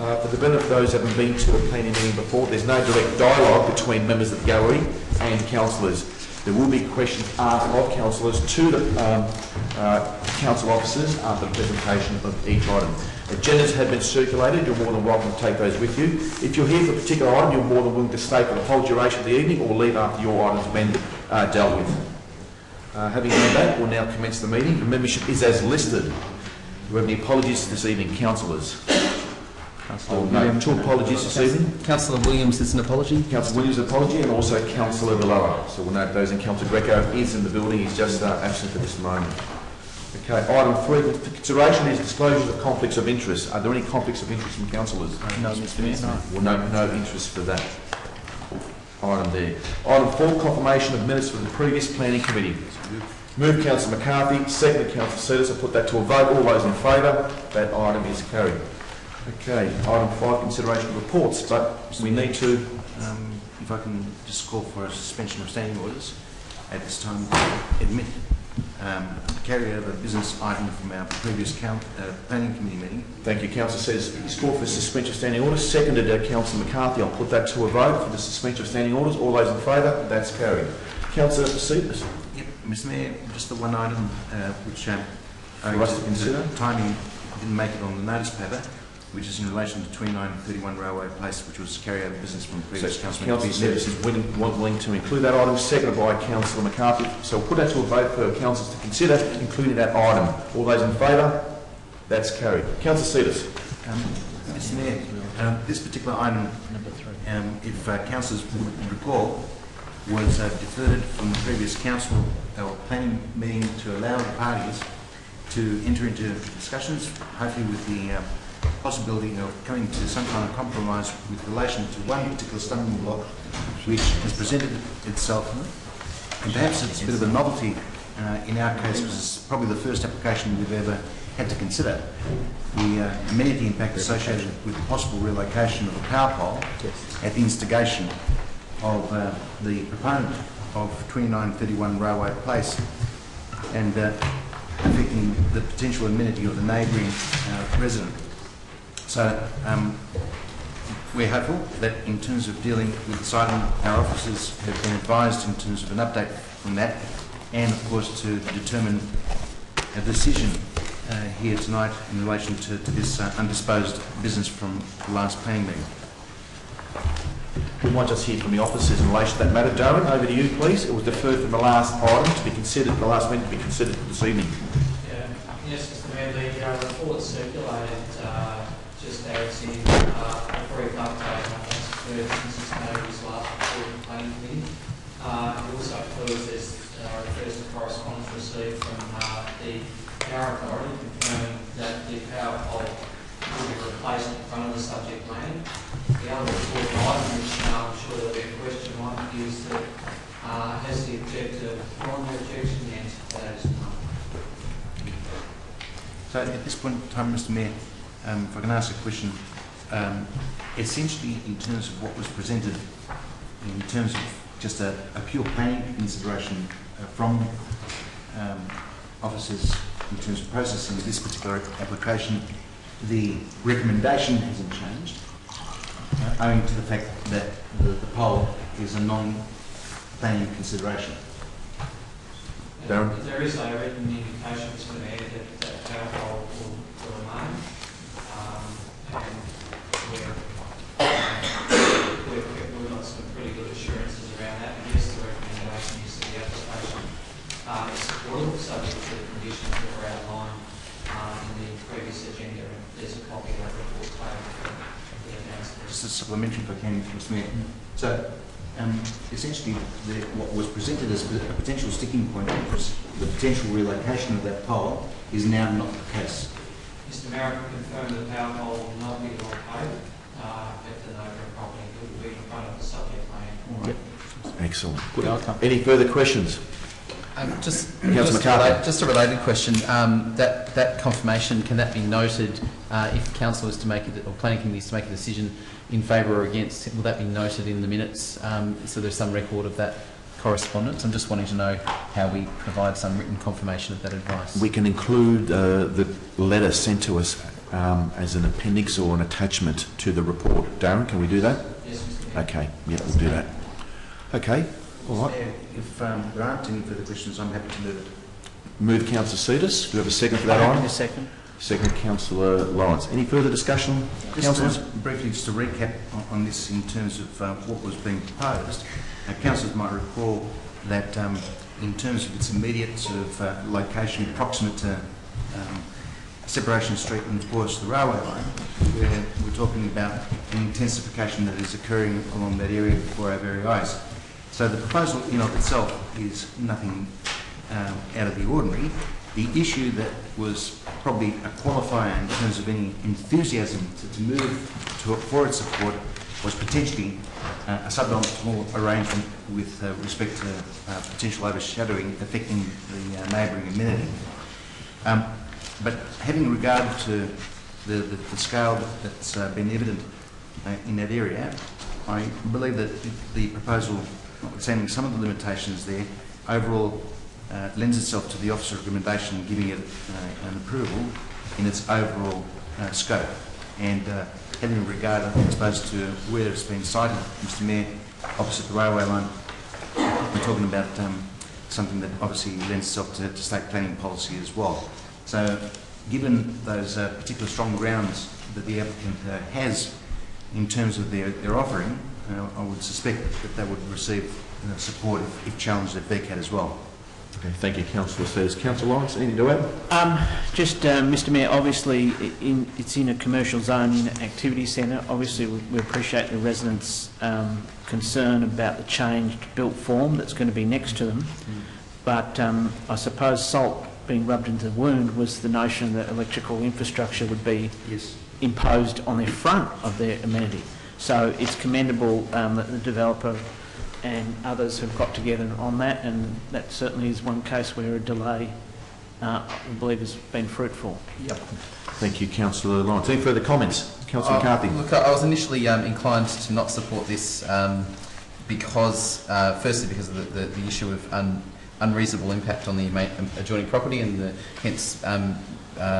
For the benefit of those who haven't been to a planning meeting before, there's no direct dialogue between members of the gallery and councillors. There will be questions asked of councillors to the council officers after the presentation of each item. Agendas have been circulated. You're more than welcome to take those with you. If you're here for a particular item, you're more than willing to stay for the whole duration of the evening or leave after your item's been dealt with. Having done that, we'll now commence the meeting. The membership is as listed. Do we have any apologies this evening, councillors? Two apologies this evening. Councillor Williams is an apology. Councillor Williams' apology, and also Councillor Villoa. So we'll note those, and Councillor Greco is in the building. He's just absent at this moment. Okay, item 3 for consideration is disclosures of conflicts of interest. Are there any conflicts of interest from councillors? No, Mr Mayor. Well, no interest for that item there. Item 4, confirmation of minutes for the previous planning committee. Move Councillor McCarthy, second Councillor Setis. I put that to a vote. All those in favour, that item is carried. Okay, item 5, consideration of reports, but we need to... if I can just call for a suspension of standing orders at this time, admit carry over business item from our previous planning committee meeting. Thank you. Councillor says he's called for suspension of standing orders. Seconded Councillor McCarthy. I'll put that to a vote for the suspension of standing orders. All those in favour, that's carried. Councillor Setis. Yep, Mr Mayor, just the one item which for us to consider. Timing didn't make it on the notice paper, which is in relation to 2931 Railway Place, which was carry over business from the previous council. Councillor Setis is willing to include that item, seconded by Councillor McCarthy. So we'll put that to a vote for councillors to consider including that item. All those in favour? That's carried. Councillor Setis. Mr Mayor, this particular item, if councillors would recall, was deferred from the previous council or planning meeting to allow the parties to enter into discussions, hopefully with the possibility of coming to some kind of compromise with relation to one particular stumbling block which has presented itself. And perhaps it's a bit of a novelty in our case, because it's probably the first application we've ever had to consider the amenity impact associated with the possible relocation of a power pole at the instigation of the proponent of 2931 Railway Place, and affecting the potential amenity of the neighbouring resident. So we're hopeful that in terms of dealing with this item, our officers have been advised in terms of an update from that, and of course to determine a decision here tonight in relation to this undisposed business from the last planning meeting. We might just hear from the officers in relation to that matter. Darren, over to you, please. It was deferred from the last item to be considered, the last meeting to be considered this evening. Yes, Mr Mayor, the report circulated just as in a brief update on this since its notice last report in the planning committee. It also refers to correspondence received from the Power Authority confirming that the power pole will be replaced in front of the subject land. The other report item, which I'm sure there'll be a question on, is that has the objector withdrawn the objection? The answer to that is no. So at this point in time, Mr Mayor, if I can ask a question, essentially in terms of what was presented, in terms of just a pure planning consideration from officers in terms of processing this particular application, the recommendation hasn't changed, owing to the fact that the pole is a non-planning consideration. Darren? There is a written indication, Mr Mayor, that power pole will remain, and we've got some pretty good assurances around that. And yes, the recommendation is that the application is supportable, subject to the conditions that were outlined in the previous agenda. And there's a copy of that report table for the announcement. Just a supplementary, if I can, Mr Mayor. So essentially, what was presented as a potential sticking point was the potential relocation of that pole is now not the case. Mr Mayor, I can confirm the power pole will not be located at the neighbouring property. It will be in front of the subject land. All right. Excellent. Good outcome. Any further questions? Just a related question. That confirmation, can that be noted if council is to make it, or planning committee is to make a decision in favour or against? Will that be noted in the minutes so there's some record of that correspondence? I'm just wanting to know how we provide some written confirmation of that advice. We can include the letter sent to us as an appendix or an attachment to the report. Darren, can we do that? Yes, Mr. Mayor. Okay, yeah, we'll do that. Okay, all right. If there aren't any further questions, I'm happy to move it. Move Councillor Cetus. Do we have a second for that item? A second. Second, Councillor Lawrence. Any further discussion, councillors? Briefly, just to recap on this in terms of what was being proposed, councillors might recall that in terms of its immediate sort of location proximate to Separation Street and of course the railway line, where we're talking about an intensification that is occurring along that area before our very eyes. So the proposal in of itself is nothing out of the ordinary. The issue that was probably a qualifier in terms of any enthusiasm to move for its support was potentially a suboptimal arrangement with respect to potential overshadowing affecting the neighbouring amenity. But having regard to the scale that's been evident in that area, I believe that the proposal, notwithstanding some of the limitations there, overall lends itself to the officer's recommendation, giving it an approval in its overall scope. And having regard, I suppose, to where it's been cited, Mr. Mayor, opposite the railway line, we're talking about something that obviously lends itself to state planning policy as well. So, given those particular strong grounds that the applicant has in terms of their offering, I would suspect that they would receive support if challenged at VCAT as well. Okay, thank you, Councillor Cetus. Councillor Lawrence, anything to add? Mr. Mayor, obviously it's in a commercial zone in an activity centre. Obviously we appreciate the residents' concern about the changed built form that's going to be next to them. But I suppose salt being rubbed into the wound was the notion that electrical infrastructure would be imposed on the front of their amenity. So it's commendable that the developer and others have got together on that, and that certainly is one case where a delay, I believe, has been fruitful. Yep. Thank you, Councillor Lawrence. Any further comments? Councillor McCarthy. Look, I was initially inclined to not support this because, firstly, because of the issue of unreasonable impact on the adjoining property and hence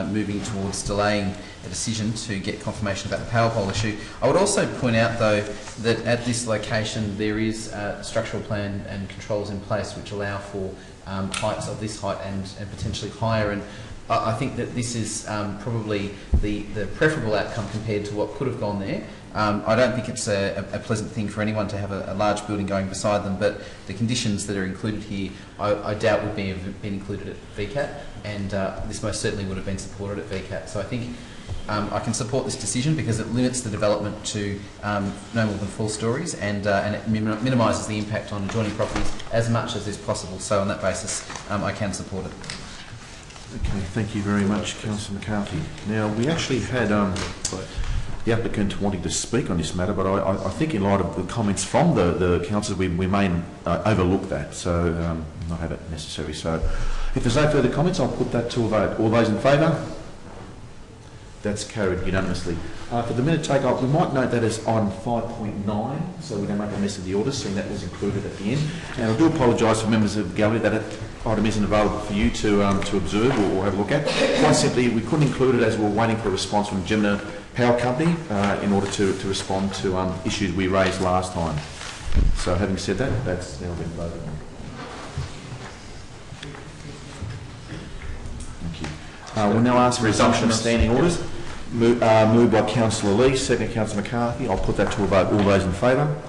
moving towards delaying a decision to get confirmation about the power pole issue. I would also point out, though, that at this location there is a structural plan and controls in place which allow for heights of this height and potentially higher. And I think that this is probably the preferable outcome compared to what could have gone there. I don't think it's a pleasant thing for anyone to have a large building going beside them, but the conditions that are included here I doubt would have been included at VCAT, and this most certainly would have been supported at VCAT. So I think I can support this decision because it limits the development to no more than 4 stories, and it minimises the impact on adjoining properties as much as is possible. So on that basis, I can support it. Okay, thank you very much, Councillor McCarthy. Now, we actually had the applicant wanting to speak on this matter, but I think in light of the comments from the councillors, we may overlook that, so not have it necessary. So if there's no further comments, I'll put that to a vote. All those in favour? That's carried unanimously. For the minute take up, we might note that as on 5.9, so we don't make a mess of the order, seeing that was included at the end. And I do apologise for members of the gallery that item isn't available for you to observe or have a look at. Quite simply, we couldn't include it as we were waiting for a response from Gemini Power Company in order to respond to issues we raised last time. So having said that, that's now been voted on. Thank you. We'll now ask for resumption of standing orders. Moved by Councillor Lee, second Councillor McCarthy. I'll put that to a vote. All those in favour?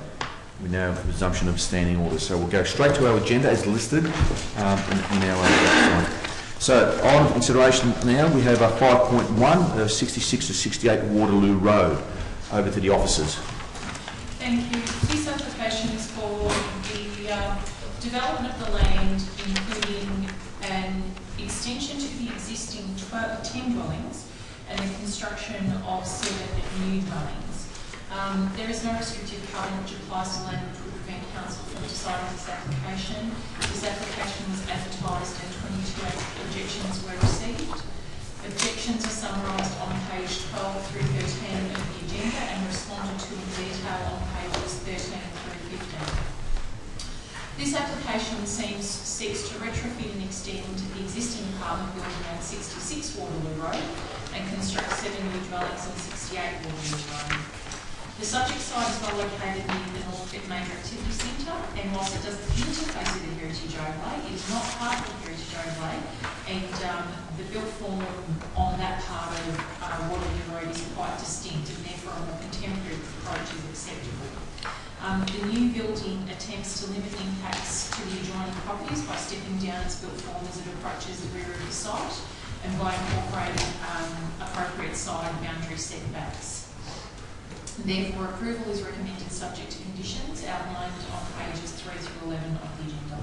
We now have resumption of standing orders. So we'll go straight to our agenda as listed in our website. So on consideration now, we have a 5.1, 66 to 68 Waterloo Road. Over to the officers. Thank you. This application is for the development of the land, including an extension to the existing 10 dwellings and the construction of 7 new dwellings. There is no restrictive covenant which applies to land which would prevent council from deciding this application. This application was advertised and 22 objections were received. Objections are summarised on page 12 through 13 of the agenda and responded to in detail on pages 13 through 15. This application seeks to retrofit and extend the existing apartment building at 66 Waterloo Road and construct 7 new dwellings on 68 Waterloo Road. The subject site is well located near the Northcote Major Activity Centre, and whilst it doesn't interface with the Heritage Overlay, it is not part of the Heritage Overlay, and the built form on that part of Waterloo Road is quite distinct, and therefore a more contemporary approach is acceptable. The new building attempts to limit impacts to the adjoining properties by stepping down its built form as it approaches the rear of the site, and by incorporating appropriate side boundary setbacks. Therefore, approval is recommended subject to conditions outlined on pages 3 through 11 of the agenda.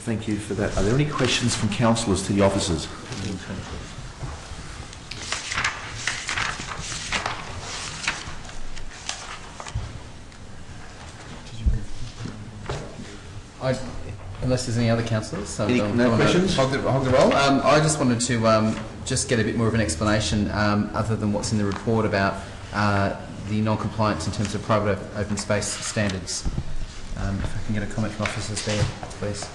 Thank you for that. Are there any questions from councillors to the officers? Unless there's any other councillors. So No questions? Hog the roll. I just wanted to just get a bit more of an explanation, other than what's in the report, about the non-compliance in terms of private open space standards. If I can get a comment from officers there, please.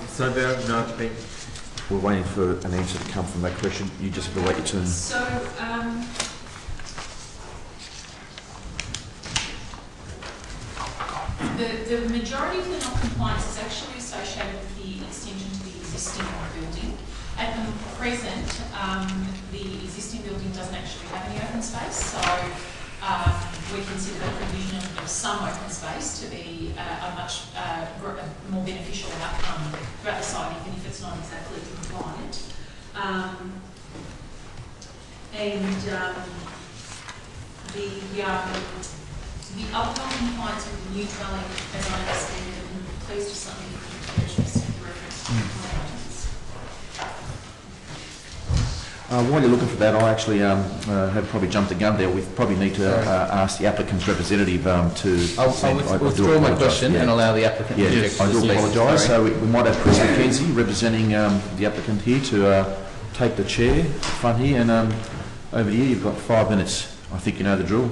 So there are not been. We're waiting for an answer to come from that question. You just have to wait your turn. So, the majority of the non-compliance is actually associated with the extension to the existing building. At the present, the existing building doesn't actually have any open space, so we consider the provision of some open space to be a much more beneficial outcome throughout the site, even if it's not exactly compliant. The other non-compliance with the new dwelling, as I understand it, and please just let me purchase reference to compliance. While you're looking for that, I actually have probably jumped the gun there. We probably need to ask the applicant's representative to... I'll withdraw my question and allow the applicant to inject. I do apologise. So we might have Chris McKenzie representing the applicant here to take the chair front here, and over here you've got 5 minutes. I think you know the drill.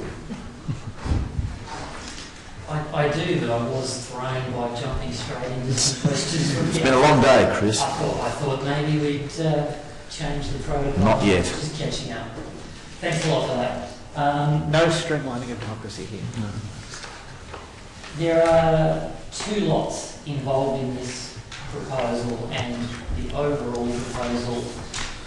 I do, but I was thrown by jumping straight into some questions. It's been a long day, Chris. I thought maybe we'd change the protocol. Not yet. Just catching up. Thanks a lot for that. No streamlining of democracy here. No. There are 2 lots involved in this proposal, and the overall proposal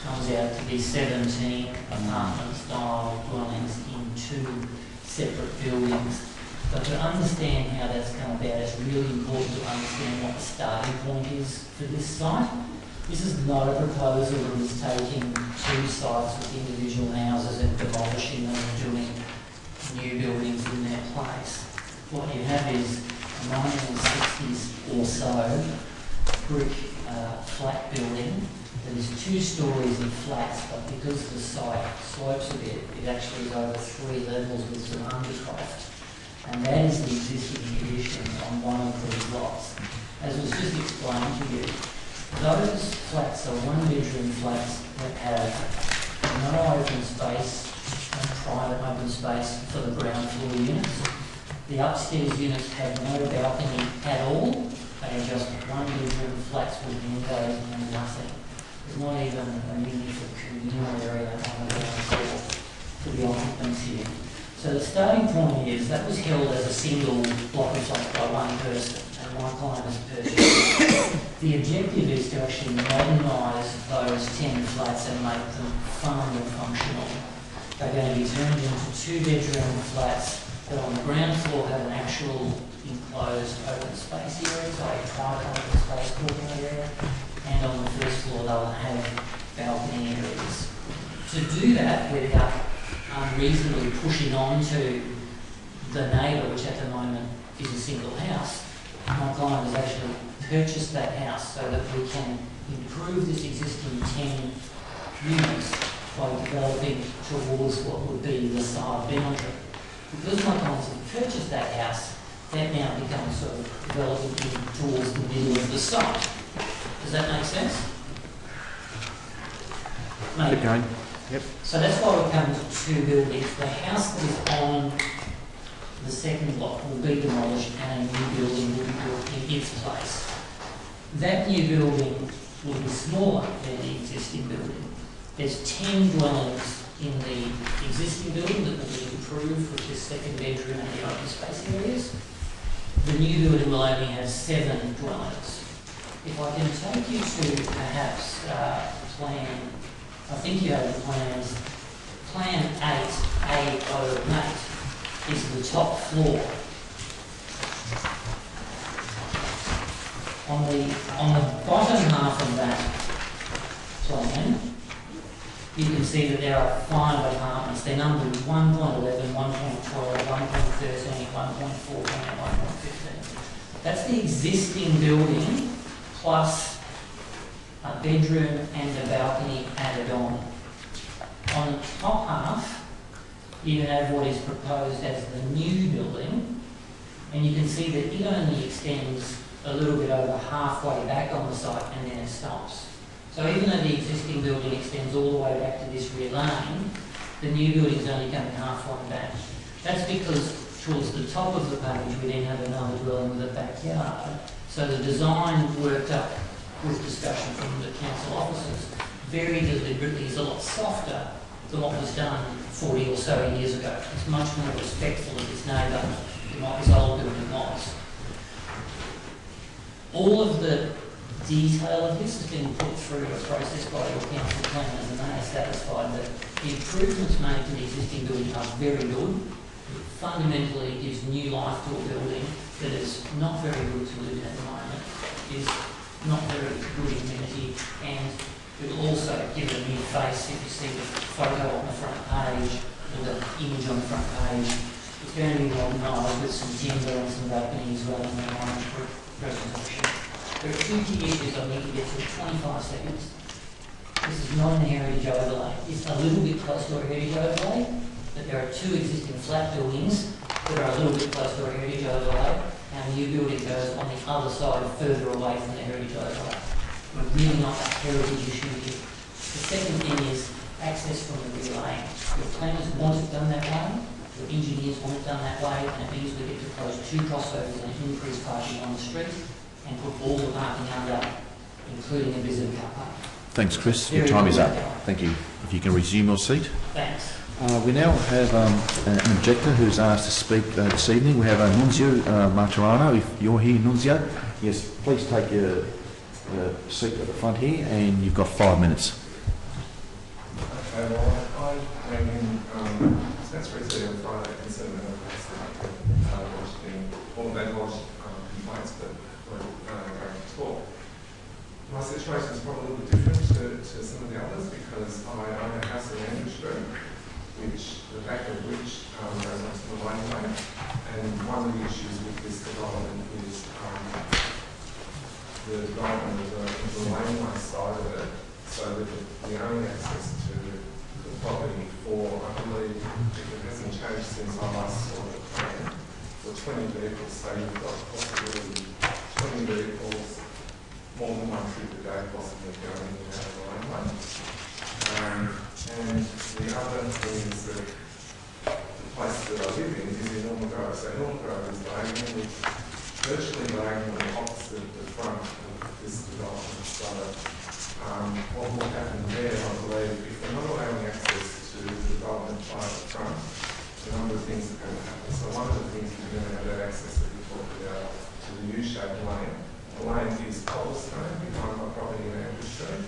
comes out to be 17 apartment-style dwellings in 2 separate buildings. But to understand how that's come about, it's really important to understand what the starting point is for this site. This is not a proposal that is taking 2 sites with individual houses and demolishing them and doing new buildings in their place. What you have is a 1960s or so brick flat building that is 2 stories in flats, but because the site slopes a bit, it actually is over 3 levels with some undercroft. And that is the existing condition on one of these lots. As was just explained to you, those flats are 1-bedroom flats that have no open space and private open space for the ground floor units. The upstairs units have no balcony at all. They are just 1-bedroom flats with windows and nothing. There's not even a meaningful communal area on the ground floor for the occupants here. So the starting point is that was held as a single block of flats by one person, and my client has purchased it. The objective is to actually modernise those 10 flats and make them far more functional. They're going to be turned into 2-bedroom flats that on the ground floor have an actual enclosed open space area, so a private open space courtyard area, and on the first floor they'll have balcony areas. To do that without unreasonably pushing on to the neighbour, which at the moment is a single house, my client has actually purchased that house so that we can improve this existing 10 units by developing towards what would be the side boundary. Because my clients have purchased that house, that now becomes sort of relevant towards the middle of the site. Does that make sense? Maybe. Keep going. Yep. So that's why we're coming to two buildings. The house that is on the second lot will be demolished and a new building will be built in its place. That new building will be smaller than the existing building. There's 10 dwellings in the existing building that will be improved with this second bedroom and the open space areas. The new building will only have 7 dwellings. If I can take you to perhaps plan, I think you have the plans. Plan 8A08 is the top floor. On the bottom half of that plan, you can see that there are 5 apartments. They're numbered 1.11, 1.12, 1.13, 1.14 and 1.15. That's the existing building plus a bedroom and a balcony added on. On the top half, you have what is proposed as the new building, and you can see that it only extends a little bit over halfway back on the site and then it stops. So even though the existing building extends all the way back to this rear lane, the new building is only coming halfway back. That's because towards the top of the page we then have another dwelling with a backyard. So the design worked up with discussion from the council officers very deliberately is a lot softer than what was done 40 or so years ago. It's much more respectful of its neighbour than what this old building was. All of the detail of this has been put through a process by your council planners, and they are satisfied that the improvements made to the existing building are very good. It fundamentally gives new life to a building that is not very good to live in at the moment, is not very good amenity, and it will also give it a new face. If you see the photo on the front page, or the image on the front page, it's going to be modernised with some timber and some balconies rather than a modern presentation. There are 2 key issues I need to get to in 25 seconds. This is not an heritage overlay. It's a little bit close to a heritage overlay, but there are 2 existing flat buildings that are a little bit close to a heritage overlay, and a new building goes on the other side, further away from the heritage overlay. We're really not a heritage issue here. The second thing is access from the rear lane. Your planners want it done that way, your engineers want it done that way, and it means we get to close 2 crossovers and increase parking on the street, and put all the parking under, including a visitor car park. Thanks, Chris. Your time is up. Thank you. If you can resume your seat. Thanks. We now have an objector who's asked to speak this evening. We have Nunzio Martirano. If you're here, Nunzio, yes, please take your seat at the front here, and you've got 5 minutes. Okay, well, I came in Spencer City on Friday and said that I was being, all they lodged complaints, but were going to talk. My situation is probably a little bit different to some of the others because I own a house in Andrew Street, which the back of which goes up to the laneway. And one of the issues with this development is the development of the laneway side of it, so that the only access to the property for, I believe, if it hasn't changed since I last saw the plan, for 20 vehicles, so you've got possibility 20 vehicles, more than 1 trip a day possibly going in and out of the laneway. And the other thing is that the place that I live in is in Norman Grove. So Norman Grove is diagonally, virtually diagonally opposite the front of this development. So what will happen there, I believe, if we're not allowing access to the development via the front, a number of things are going to happen. So one of the things is you're going to have that access that we talked about to the U-shaped lane. The lane is cobblestone behind my property in Andrew Street.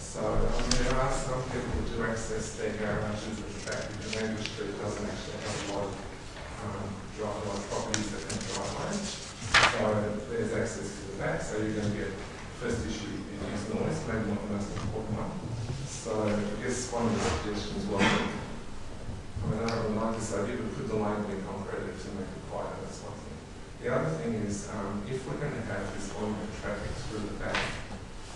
So there are some people that do access their garages at the back because Andrew Street doesn't actually have a lot of properties that can drive lanes. So there's access to the back. So you're going to get the first issue is noise, maybe not the most important one. So I guess one of the suggestions was, I mean, I don't really like this idea, but put the lane in concrete to make it quieter. That's one thing. The other thing is, if we're going to have this volume of traffic through the back,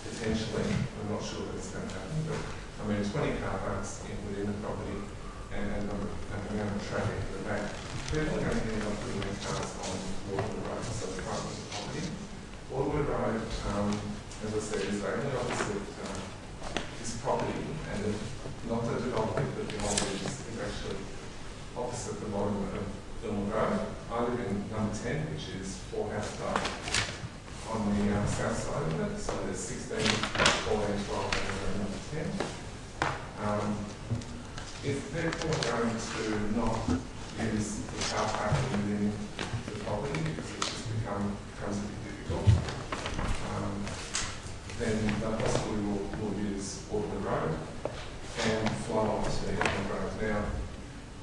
potentially, I'm not sure that it's going to happen, but I mean, 20 car parks within the property and the amount of traffic at the back, people are going to end up putting their cars on Waterwood Road, so the front of the property. Waterwood Road, as I said, is only opposite this property, and not that 10, which is 4 house type on the south side of it. So there's 16, 14, 12, and number 10. If they're going to not use the car parking within the property because it's just becomes a bit difficult, then they possibly will use Waterloo Road and flow onto the Epping Road. Now,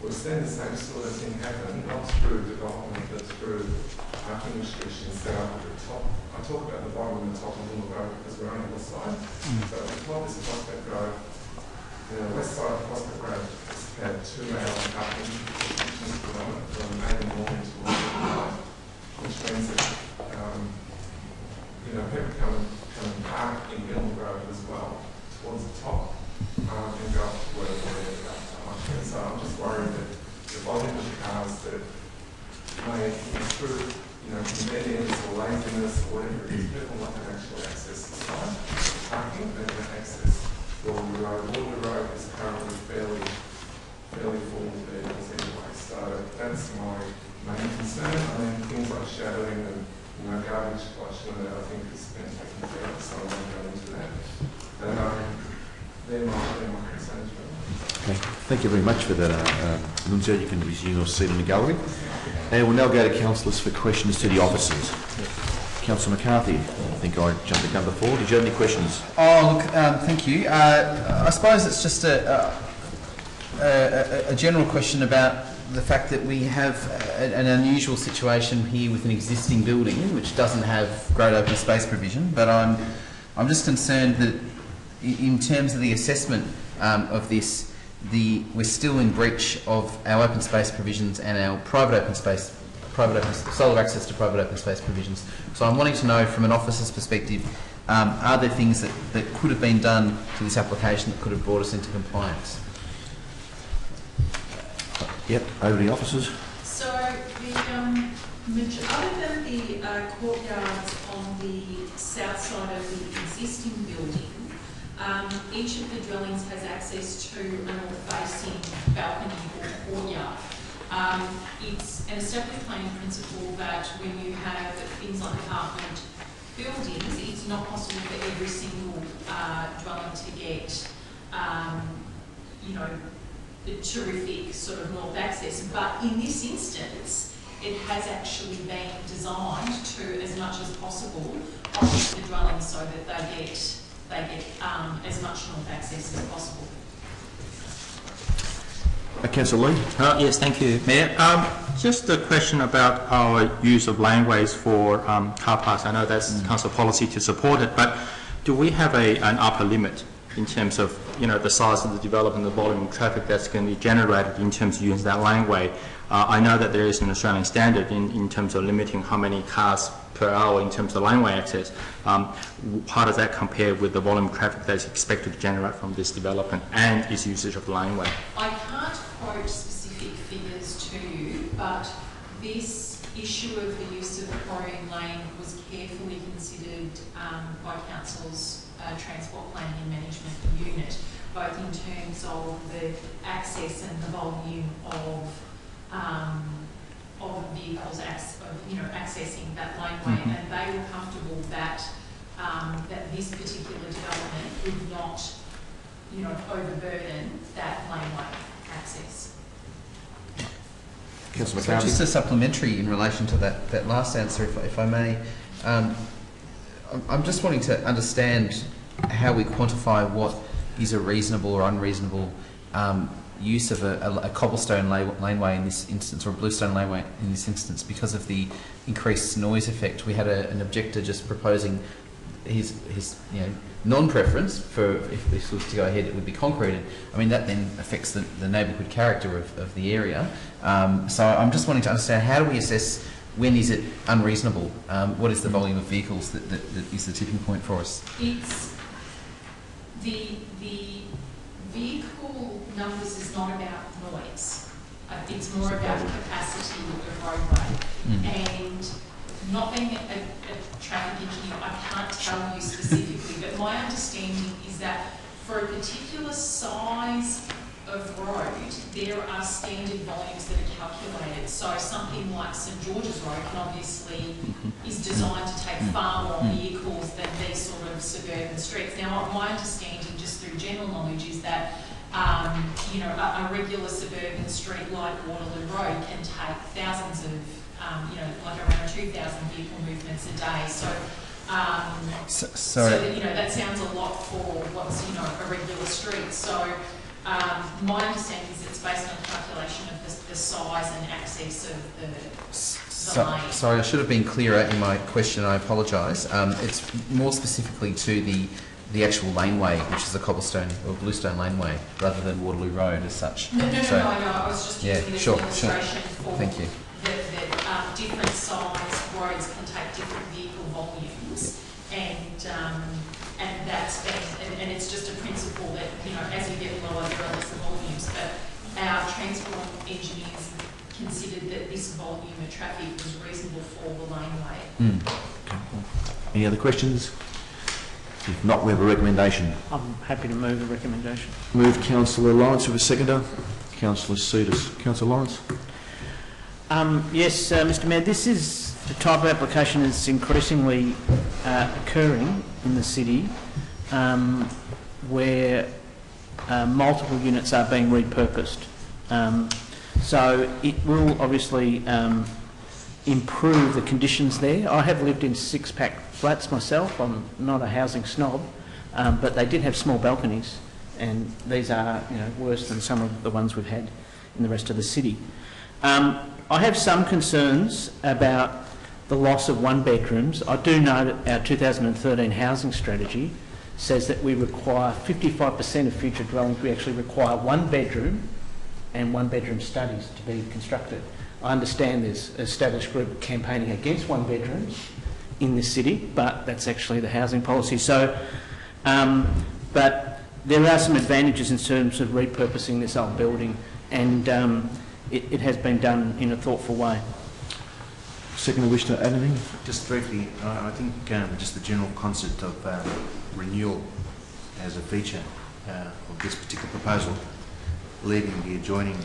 we've seen the same sort of thing happen, not through development, but through parking restrictions set up at the top. I talk about the bottom and the top of Little Road because we're on the side. So at the top is Prospect Road. The west side of Prospect Road has had 2 hour parking restrictions at the moment from 8 in the morning to 1 at night, which means that people come and park in Gilman Road as well towards the top and go up to wherever they're at that time. And so I'm just worried that the volume of cars that may improve, convenience or laziness or whatever it is, people not have actually access to site parking, they can access Waterloo Road. Waterloo Road is currently fairly full of vehicles anyway, so that's my main concern. I mean, things like shadowing and garbage collection, I think has been taken care of, so I won't go into that. But they're my concerns really. Okay, thank you very much for that, Nunzio. You can resume your seat in the gallery. And we'll now go to councillors for questions to the officers. Councillor McCarthy, I think I jumped the gun before. Did you have any questions? Oh, look, thank you. I suppose it's just a general question about the fact that we have an unusual situation here with an existing building which doesn't have great open space provision, but I'm just concerned that in terms of the assessment of this, we're still in breach of our open space provisions and our solar access to private open space provisions. So I'm wanting to know from an officer's perspective, are there things that could have been done to this application that could have brought us into compliance? Yep, over to the officers. So other than the courtyards on the south side of the existing building, each of the dwellings has access to a north-facing balcony or courtyard. It's an established planning principle that when you have things like apartment buildings, it's not possible for every single dwelling to get, the terrific sort of north access. But in this instance, it has actually been designed to, as much as possible, offer the dwelling so that they get as much north access as possible. Councillor Lee. Yes, thank you, Mayor. Just a question about our use of laneways for car parks. I know that's council policy to support it, but do we have an upper limit in terms of the size of the development, the volume of traffic that's going to be generated in terms of using that laneway? I know that there is an Australian standard in terms of limiting how many cars per hour in terms of laneway access. How does that compare with the volume of traffic that's expected to generate from this development and its usage of the laneway? I can't quote specific figures to you, but this issue of the use of the quarrying lane was carefully considered by Council's Transport Planning and Management Unit, both in terms of the access and the volume of vehicles accessing that laneway, and they were comfortable that that this particular development would not, overburden that laneway access. Councillor So McCarthy. just a supplementary in relation to that last answer, if I may. I'm just wanting to understand how we quantify what is a reasonable or unreasonable use of a cobblestone laneway in this instance, or a bluestone laneway in this instance, because of the increased noise effect. We had an objector just proposing his non-preference for if this was to go ahead, it would be concreted. I mean, that then affects the neighbourhood character of the area. So I'm just wanting to understand, how do we assess when is it unreasonable? What is the volume of vehicles that is the tipping point for us? It's the vehicle numbers is not about noise. It's more about capacity of the roadway. And not being a traffic engineer, I can't tell you specifically, but my understanding is that for a particular size of road, there are standard volumes that are calculated. So something like St George's Road can obviously is designed to take far more vehicles than these sort of suburban streets. Now, my understanding, just through general knowledge, is that you know, a regular suburban street like Waterloo Road can take thousands of, you know, like around 2,000 vehicle movements a day. So, so that, you know, that sounds a lot for what's, you know, a regular street. So, my understanding is it's based on calculation of the size and access of the lane. Sorry, I should have been clearer in my question. I apologise. It's more specifically to the actual laneway, which is a cobblestone or bluestone laneway, rather than Waterloo Road as such. No, I was just using this illustration for Thank you. that different size roads can take different vehicle volumes, and that's been, and it's just a principle that, you know, as you get lower, there are less volumes. But our transport engineers considered that this volume of traffic was reasonable for the laneway. Okay. Any other questions? If not, we have a recommendation. I'm happy to move the recommendation. Move Councillor Lawrence with a seconder. Councillor Seedis. Councillor Lawrence. Yes, Mr Mayor, this is the type of application that's increasingly occurring in the city, where multiple units are being repurposed. So it will obviously improve the conditions there. I have lived in six-pack flats myself. I'm not a housing snob, but they did have small balconies, and these are, you know, worse than some of the ones we've had in the rest of the city. I have some concerns about the loss of one-bedrooms. I do know that our 2013 housing strategy says that we require 55% of future dwellings, we actually require one bedroom and one-bedroom studies to be constructed. I understand there's an established group campaigning against one-bedrooms in this city, but that's actually the housing policy. So, but there are some advantages in terms of repurposing this old building, and it has been done in a thoughtful way. Second, wish to add anything? Just briefly, I think just the general concept of renewal as a feature of this particular proposal, leaving the adjoining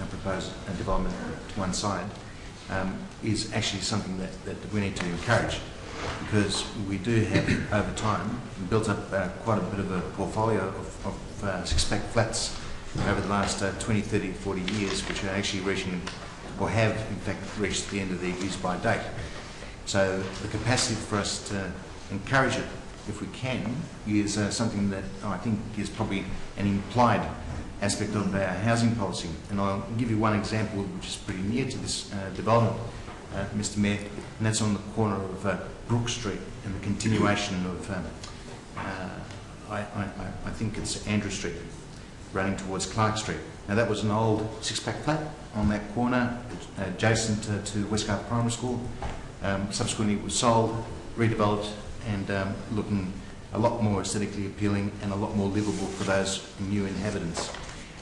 proposed development to one side, is actually something that we need to encourage, because we do have, over time, built up quite a bit of a portfolio of six-pack flats over the last 20, 30, 40 years, which are actually reaching, or have in fact reached the end of their use-by date. So the capacity for us to encourage it, if we can, is something that I think is probably an implied aspect of our housing policy. And I'll give you one example which is pretty near to this development, Mr Mayor, and that's on the corner of Brook Street and the continuation of, I think it's Andrew Street, running towards Clark Street. Now that was an old six-pack flat on that corner, adjacent to Westgarth Primary School. Subsequently it was sold, redeveloped, and looking a lot more aesthetically appealing and a lot more livable for those new inhabitants.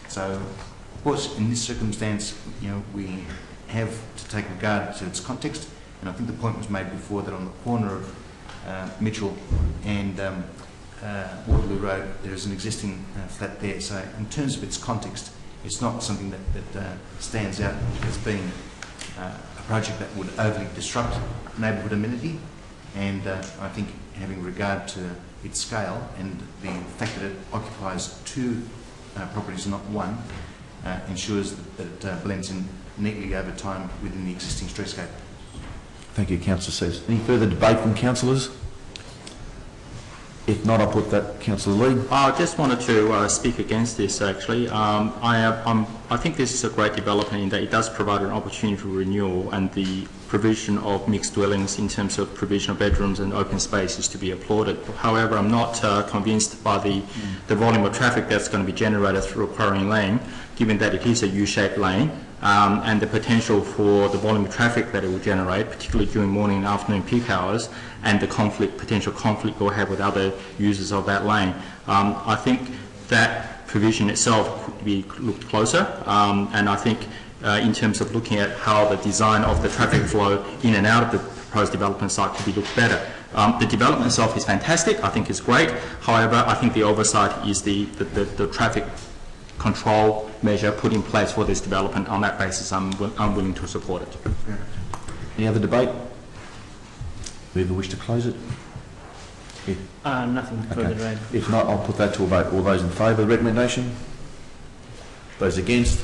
So, of course, in this circumstance, you know, we have to take regard to its context, and I think the point was made before that on the corner of Mitchell and Waterloo Road, there is an existing flat there. So, in terms of its context, it's not something that stands out as being a project that would overly disrupt neighbourhood amenity, and I think having regard to its scale and the fact that it occupies two properties, not one, ensures that it blends in neatly over time within the existing streetscape. Thank you, Councillor Sees. Any further debate from councillors? If not, I'll put that. Councillor Lee. I just wanted to speak against this, actually. I think this is a great development in that it does provide an opportunity for renewal, and the provision of mixed dwellings in terms of provision of bedrooms and open space is to be applauded. However, I'm not convinced by the volume of traffic that's going to be generated through Quarrying Lane, given that it is a U-shaped lane, and the potential for the volume of traffic that it will generate, particularly during morning and afternoon peak hours, and the potential conflict we'll have with other users of that lane. I think that provision itself could be looked closer, and I think in terms of looking at how the design of the traffic flow in and out of the proposed development site could be looked better. The development itself is fantastic, I think it's great. However, I think the oversight is the traffic control measure put in place for this development. On that basis, I'm willing to support it. Any other debate? Whoever wish to close it? Nothing further to add. If not, I'll put that to a vote. All those in favour of the recommendation? Those against?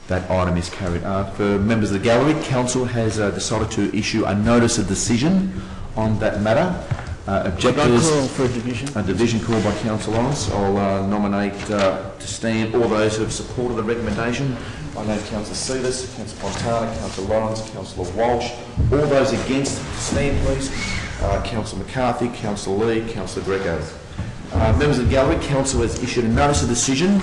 That item is carried. For members of the gallery, Council has decided to issue a notice of decision on that matter. Objectors... Call for a division. A division called by Councillor Lawrence. I'll nominate to stand all those who have supported the recommendation. I name Councillor Sevis, Councillor Fontana, Councillor Lawrence, Councillor Walsh. All those against, to stand please. Councillor McCarthy, Councillor Lee, Councillor Greco. Members of the gallery, Council has issued a notice of decision.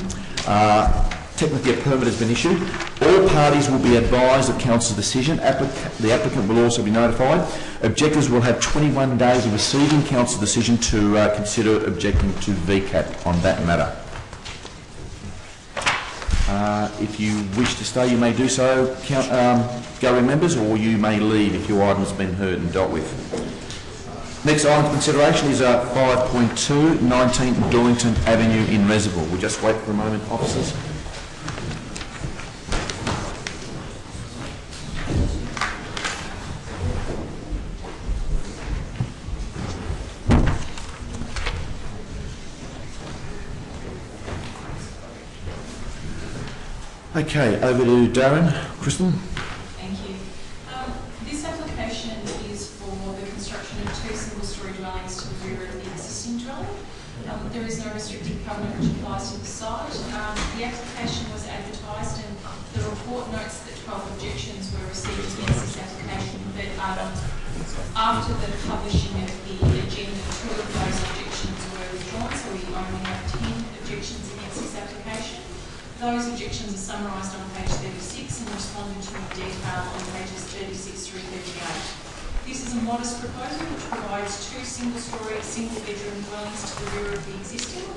Technically a permit has been issued. All parties will be advised of Council's decision. The applicant will also be notified. Objectors will have 21 days of receiving Council's decision to consider objecting to VCAT on that matter. If you wish to stay, you may do so, gallery members, or you may leave if your item has been heard and dealt with. Next item of consideration is 5.2, 19 Dorlington Avenue in Reservoir. We'll just wait for a moment, officers. Okay, over to Darren. Kristen? Thank you. This application is for the construction of 2 single-storey dwellings to the rear of the existing dwelling. There is no restrictive covenant which applies to the site. The application was advertised and the report notes that 12 objections were received against this application, but after the publishing of the agenda, 2 of those objections were withdrawn, so we only have 10 objections against this application. Those objections are summarised on page 36 and responded to in detail on pages 36 through 38. This is a modest proposal which provides 2 single-storey, single-bedroom dwellings to the rear of the existing.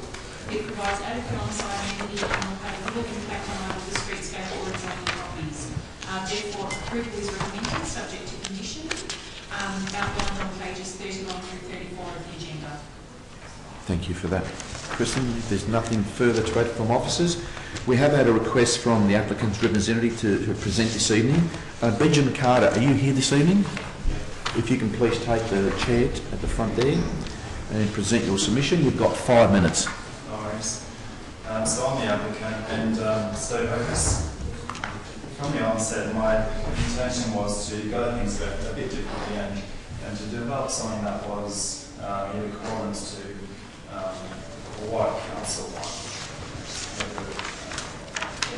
It provides adequate on-site amenity and will have little impact on either the streetscape or adjoining properties. Therefore, approval is recommended, subject to condition, outlined on pages 31 through 34 of the agenda. Thank you for that. Kristen, if there's nothing further to add from officers, we have had a request from the applicant's representative to present this evening. Benjamin Carter, are you here this evening? If you can please take the chair at the front there and present your submission. You've got 5 minutes. No worries. So I'm the applicant, and so I guess from the onset, my intention was to go things a bit differently and to develop something that was in accordance to what council wants.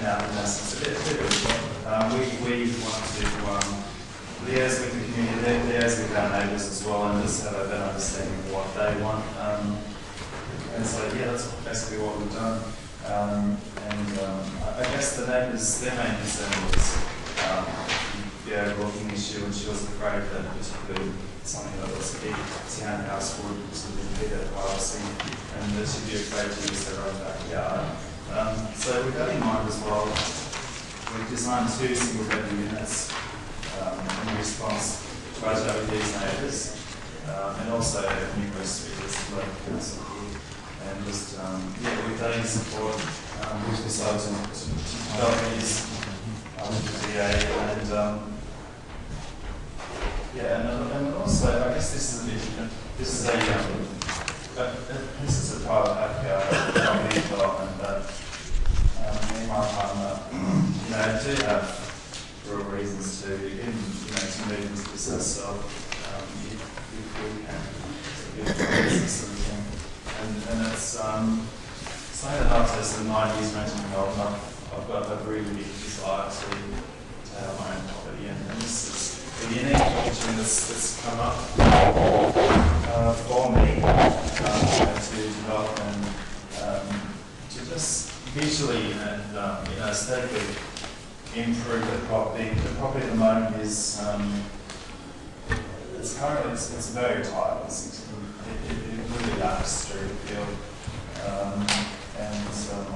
In essence, a bit we want to liaise with the community, liaise with our neighbours as well, and just have a better understanding of what they want. And so, yeah, that's basically what we've done. I guess the neighbours, their main concern was the overlooking issue, and she was afraid that particularly something that was a big townhouse would sort of impede their privacy, and that she'd be afraid to use their own backyard. So with that in mind as well, we've designed 2 single-bedroom units in response to our with these neighbours, and also numerous speakers of local council here. And just, with that in support, we've decided to develop these with the DA, and also, I guess this is a bit different. This is a private backyard property development, but me and my partner, do have real reasons to, to move into this ourselves, if we can, this sort of thing. And it's something that after some 9 years renting development, I've got a really big desire to have my own property, and this is a unique opportunity that's come up for me to develop and to just visually and aesthetically improve the property. The property at the moment is it's currently it's very tight. It really lacks street feel, and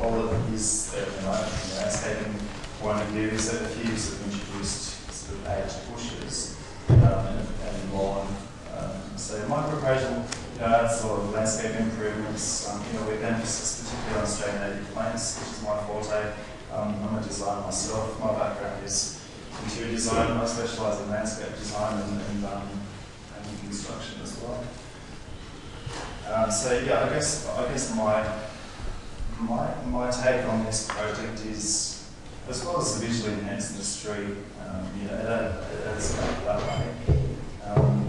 all of it is there at the moment. From the landscaping point of view, is that a few have introduced sort of aged bushes and lawn. So my proposal, adds sort of landscape improvements, with emphasis particularly on Australian native plants, which is my forte, I'm a designer myself. My background is interior design. I specialise in landscape design and construction as well. So yeah, I guess my take on this project is, as well as visually enhancing the street, you know, it adds value that way,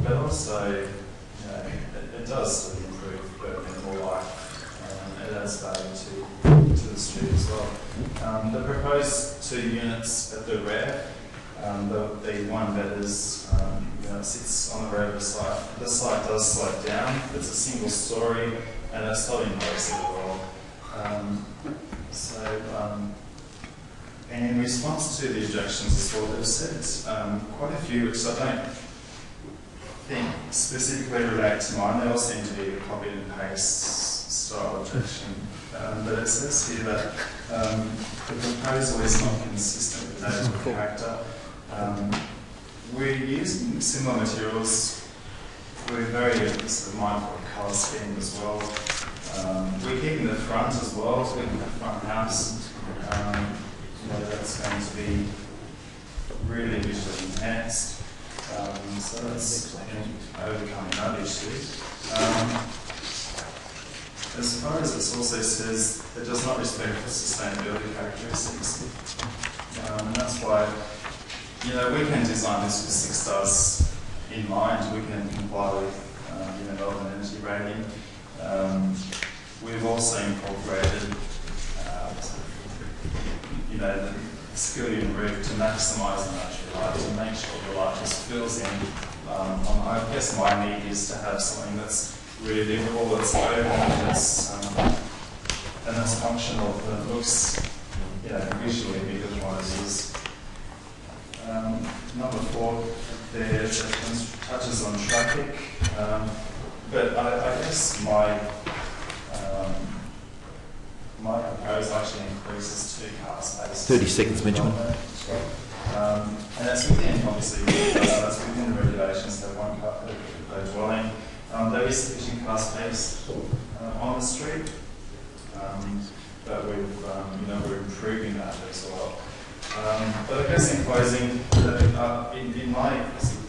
but also, you know, it does sort of improve urban life. It adds value to the street as well. The proposed 2 units at the rear, the one that is, you know, sits on the rear of the site. The site does slope down. It's a single story, and it's not invasive at all. And in response to the objections as well, they've said quite a few, which I don't think specifically relate to mine. They all seem to be a copy and paste style objection. But it says here that the proposal is not consistent with neighbourhood character. We're using similar materials. We're very sort of mindful of colour scheme as well. We're keeping the front as well, so we're keeping the front house. You know, that's going to be really visually enhanced. So that's overcoming that issue. As far as it also says, it does not respect the sustainability characteristics. And that's why, you know, we can design this with 6 stars in mind. We can comply with, you know, Melbourne Energy Rating. We've also incorporated, you know, the sculion roof to maximise the natural light, to make sure the light just fills in. I guess my need is to have something that's really livable, that's open, and that's functional, that looks, you know, visually bigger than what it is. Number 4, there touches on traffic, but I guess my proposal actually increases 2 car spaces. 30 seconds, Benjamin. And that's within, obviously, that's within the regulations that 1 car per dwelling. There is sufficient car space on the street, but we've, you know, we're improving that as well. But I guess in closing, in my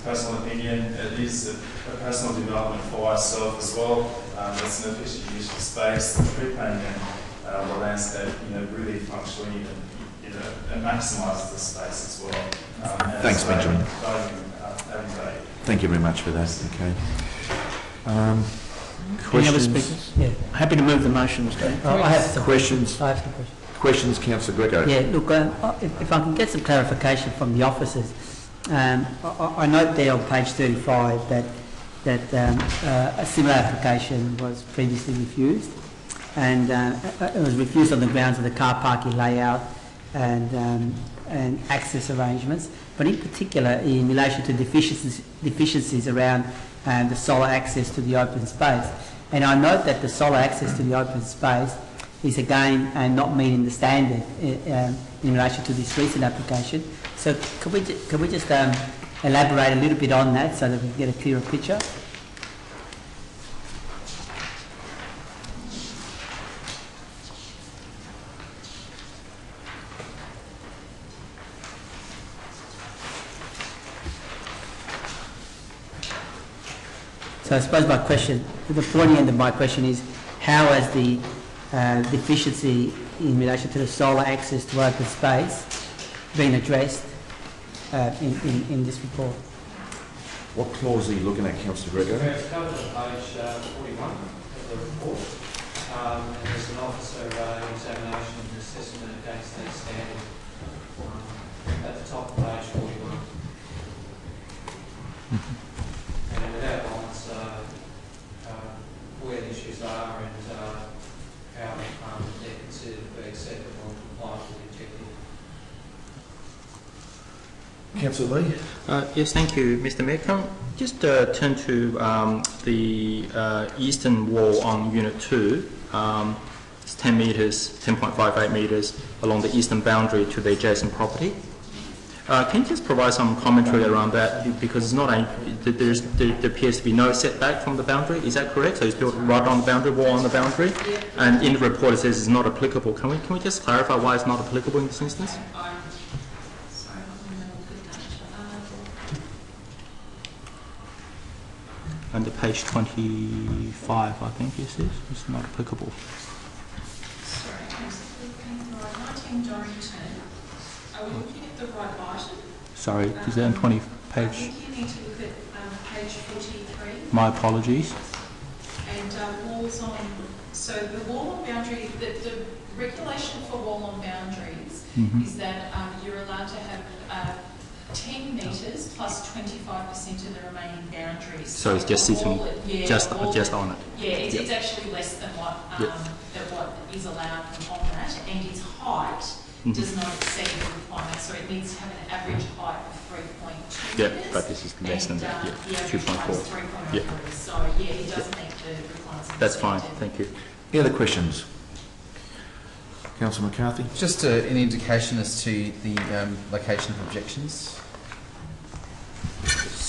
personal opinion, it is a personal development for myself as well. It's an efficient use of space, the tree planting and the landscape, you know, really functionally, you know, it maximises the space as well. Thanks, Benjamin. Having value. Thank you very much for that. Okay. Any other speakers? Yeah. Happy to move the motion, Mr. I have some Questions? I have some questions. Questions, Councillor Greco? Yeah, look, if I can get some clarification from the officers. I note there on page 35 that a similar application was previously refused, and it was refused on the grounds of the car parking layout and access arrangements, but in particular in relation to deficiencies around the solar access to the open space. And I note that the solar access to the open space is again not meeting the standard in relation to this recent application. So could we just elaborate a little bit on that so that we can get a clearer picture? So I suppose my question, the pointy end of my question is, how has the deficiency in relation to the solar access to open space been addressed in this report? What clause are you looking at, Councillor Greco? It's covered on page 41 of the report, and there's an officer examination and assessment against that standard at the top of page 41. And it outlines where the issues are and how they're considered to be acceptable and compliant with the objective. Councillor Lee? Yes, thank you, Mr. Mayor. Can I just turn to the eastern wall on Unit 2. It's 10 metres, 10.58 metres along the eastern boundary to the adjacent property. Can you just provide some commentary around that? Because it's not there appears to be no setback from the boundary. Is that correct? So it's built right on the boundary wall on the boundary, and in the report it says it's not applicable. Can we just clarify why it's not applicable in this instance? Under page 25, I think it says it's not applicable. Sorry, I'm 19 Dorrington. Are we looking at the right item? Sorry, is that on 20 I page? think you need to look at page 43. My apologies. And walls on, so the wall on boundary, the regulation for wall on boundaries is that you're allowed to have 10 metres plus 25% of the remaining boundaries. So it's just sitting just on it. Yeah, it's actually less than what is allowed on that, and its height does not exceed the requirement, so it needs to have an average height of 3.2 metres. Yeah, but this is less than that. Yeah, 2.4. Yeah. So yeah, it does meet the requirements. That's fine. Thank you. Any other questions? Councillor McCarthy? Just an indication as to the location of objections.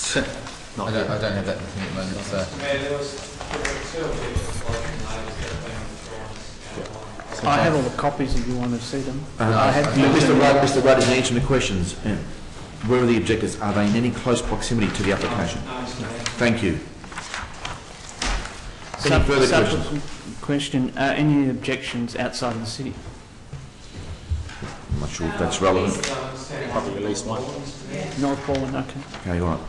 I don't have that with me at the moment. So. Mayor, there were 2 objections lodged in neighbours that have been withdrawn. I have all the copies if you want to see them. Mr. Rudd is answering the questions. Where are the objectors? Are they in any close proximity to the application? No, Mr. Mayor. Thank you. Any further questions? Question, any objections outside of the city? I'm not sure if that's relevant. Probably at least one. North Portland, okay. Okay, all right.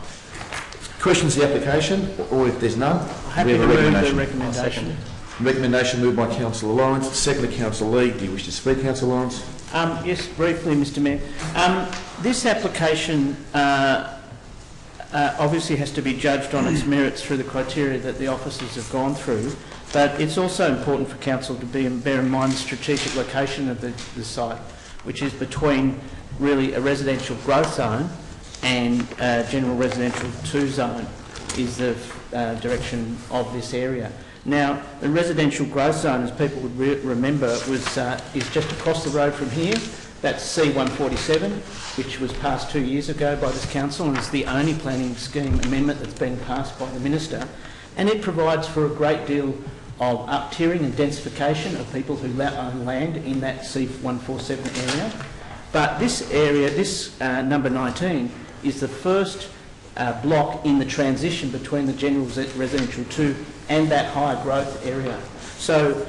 Questions to the application, or if there's none, Happy we to have a move the recommendation. recommendation. Recommendation moved by Councillor Lawrence, seconded Councillor Lee. Do you wish to speak, Councillor Lawrence? Yes, briefly, Mr Mayor. This application obviously has to be judged on its merits through the criteria that the officers have gone through, but it's also important for Council to bear in mind the strategic location of the site, which is between really a residential growth zone and general residential 2 zone is the direction of this area. Now, the residential growth zone, as people would remember, is just across the road from here. That's C147, which was passed 2 years ago by this council, and is the only planning scheme amendment that's been passed by the minister. And it provides for a great deal of up-tiering and densification of people who own land in that C147 area. But this area, number 19, is the first block in the transition between the general residential 2 and that higher growth area. So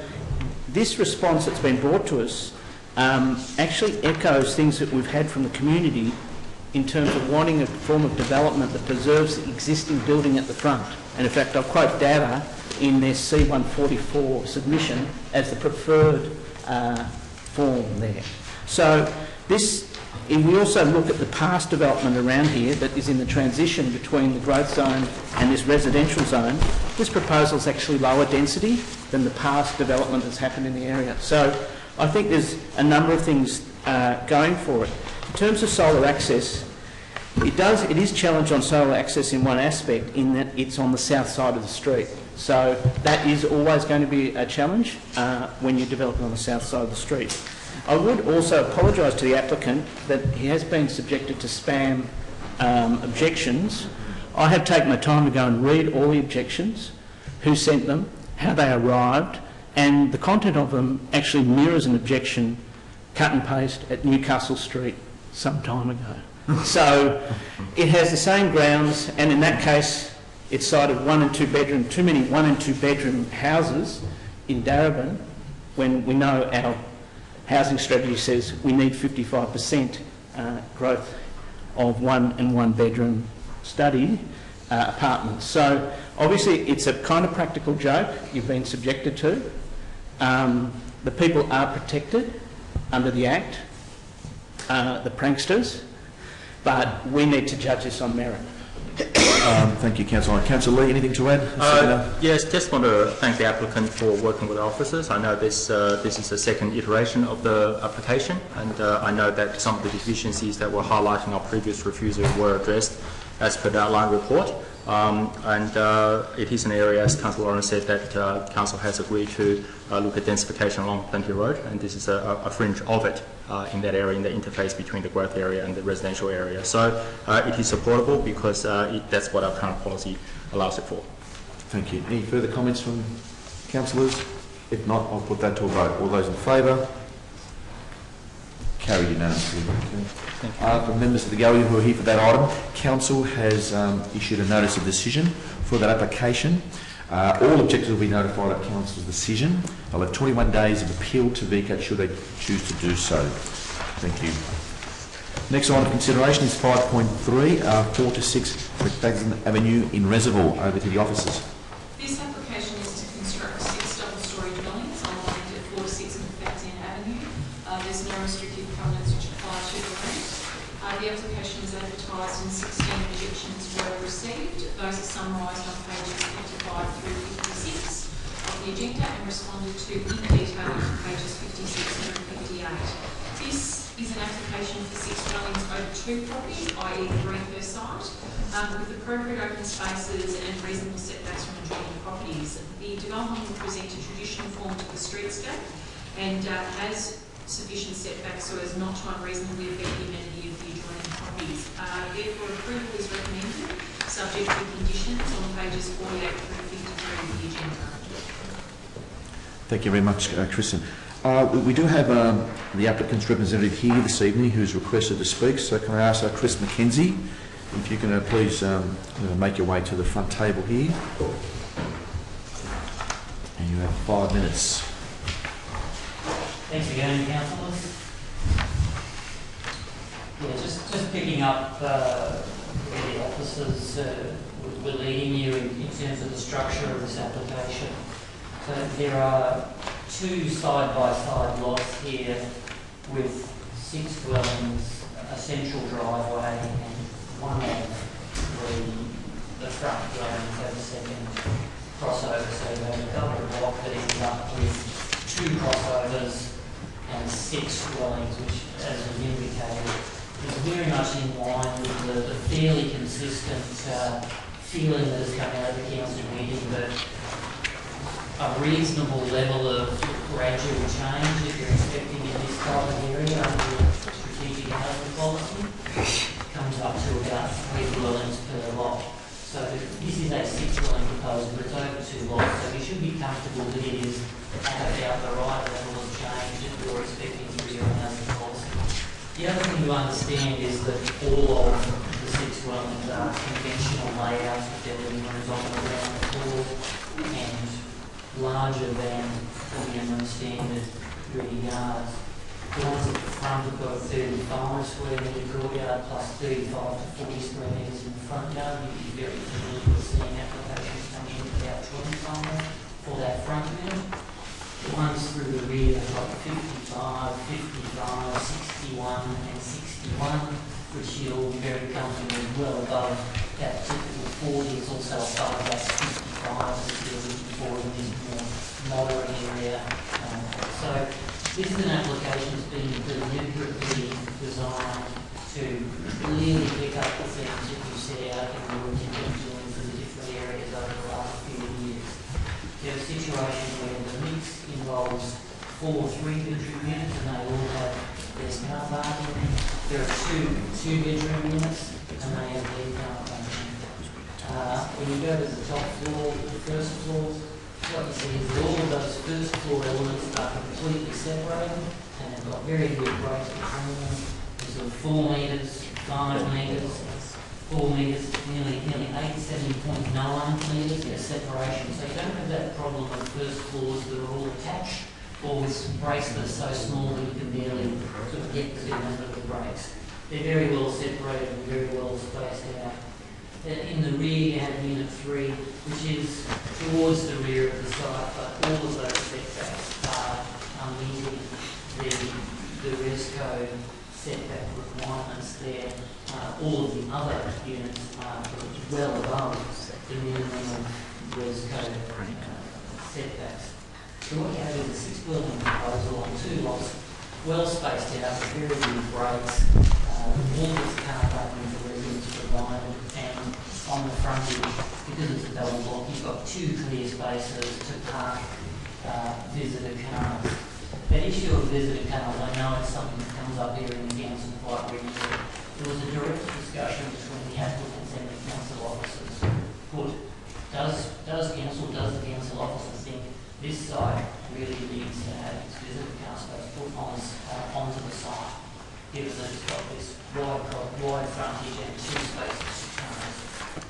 this response that's been brought to us actually echoes things that we've had from the community in terms of wanting a form of development that preserves the existing building at the front. And in fact, I'll quote data in their C144 submission as the preferred form there. So if we also look at the past development around here that is in the transition between the growth zone and this residential zone, this proposal is actually lower density than the past development that's happened in the area. So I think there's a number of things going for it. In terms of solar access, it is challenged on solar access in one aspect, in that it's on the south side of the street. So that is always going to be a challenge when you're developing on the south side of the street. I would also apologise to the applicant that he has been subjected to spam objections. I have taken my time to go and read all the objections, who sent them, how they arrived, and the content of them actually mirrors an objection cut and paste at Newcastle Street some time ago. So it has the same grounds, and in that case it cited 1 and 2 bedroom, too many 1 and 2 bedroom houses in Darebin, when we know our housing strategy says we need 55% growth of 1 and 1 bedroom study apartments. So obviously it's a kind of practical joke you've been subjected to. The people are protected under the Act, the pranksters, but we need to judge this on merit. Thank you, Councillor. Councillor Lee, anything to add? Yes, just want to thank the applicant for working with the officers. I know this is the second iteration of the application, and I know that some of the deficiencies that were highlighting our previous refusal were addressed, as per the outline report. It is an area, as Councillor Lawrence said, that Council has agreed to look at densification along Plenty Road, and this is a fringe of it in that area, in the interface between the growth area and the residential area. So it is supportable because that's what our current policy allows it for. Thank you. Any further comments from councillors? If not, I'll put that to a vote. All those in favour? Carried unanimously. For members of the gallery who are here for that item, Council has issued a notice of decision for that application. All objectors will be notified of Council's decision. They'll have 21 days of appeal to VCAT should they choose to do so. Thank you. Next item of consideration is 5.3, 4 to 6 McFadden Avenue in Reservoir. Over to the officers. This application is to construct 6 double-storey dwellings on land at 4 to 6 McFadden Avenue. There's no restrictive covenants which apply to the rent. The application is advertised and 16 objections were received. Those are summarised on pages 55 through 56 of the agenda and responded to in detail on pages 56 and 58. This is an application for 6 dwellings over 2 properties, i.e. 3 per site, with appropriate open spaces and reasonable setbacks from adjoining properties. The development will present a traditional form to the streetscape and has sufficient setbacks so as not to unreasonably affect the amenity of the adjoining properties. Therefore, approval is recommended, subject to conditions on pages 48 through 53 of the agenda. Thank you very much, Kristen. We do have the applicant's representative here this evening who's requested to speak. So can I ask Chris McKenzie, if you can please make your way to the front table here. And you have 5 minutes. Thanks again, councillors. Yeah, just picking up where the officers were leading you in terms of the structure of this application. So there are 2 side-by-side lots here with 6 dwellings, a central driveway, and one of the front dwellings has a second crossover. So you have a double block that ends up with 2 crossovers and 6 dwellings, which, as was indicated, is very much in line with the fairly consistent feeling that has come out of the council meeting that a reasonable level of gradual change that you're expecting in this type of area under the strategic housing policy comes up to about 3 dwellings per lot. So this is a 6 dwelling proposal, but it's over 2 lots, so you should be comfortable that it is at about the right level of change that you're expecting through your housing policy. The other thing to understand is that all of the 6 dwellings are conventional layouts with their living rooms on the ground floor and larger than the minimum standard rear yards. The ones at the front have got a 35 square metre courtyard plus 35 to 40 square metres in the front yard. You'd be very familiar with seeing applications coming in about 25 for that front unit. The ones through the rear have got 55, 55, 61 and 61, which you'll be very comfortable well above that typical 40. It's also above that 55 that you're looking for in this more moderate area. So this is an application that's been deliberately designed to clearly pick up the things that you set out in the work you've been doing for the different areas over the last few years. You have a situation where the mix involves 4 3-bedroom units and they all have their car parking. There are 2 bedroom units and they have their car parking. When you go to the top floor, the first floor, what you see is that all of those first floor elements are completely separated and they've got very good breaks between them. There's sort of 4 metres, 5 metres, 4 metres, nearly 8, 7.9 metres, there's separation. So you don't have that problem with first floors that are all attached or with breaks that are so small that you can barely sort of get to the end of the breaks. They're very well separated and very well spaced out. In the rear you have unit 3, which is towards the rear of the site, but all of those setbacks are meeting the res code setback requirements there. All of the other units are well above the minimum of res code setbacks. So what you have is a 6 dwelling proposal on 2 lots, well spaced out, with very good breaks, all this car parking for residents provided, and on the frontage, because it's a double block, you've got 2 clear spaces to park visitor cars. That issue of visitor cars, I know it's something that comes up here in the council quite regularly. There was a direct discussion between the applicants and the council officers. Does the council officer think this site really needs to have its visitor car space put onto the site, given that it's got this wide frontage and 2 spaces for cars?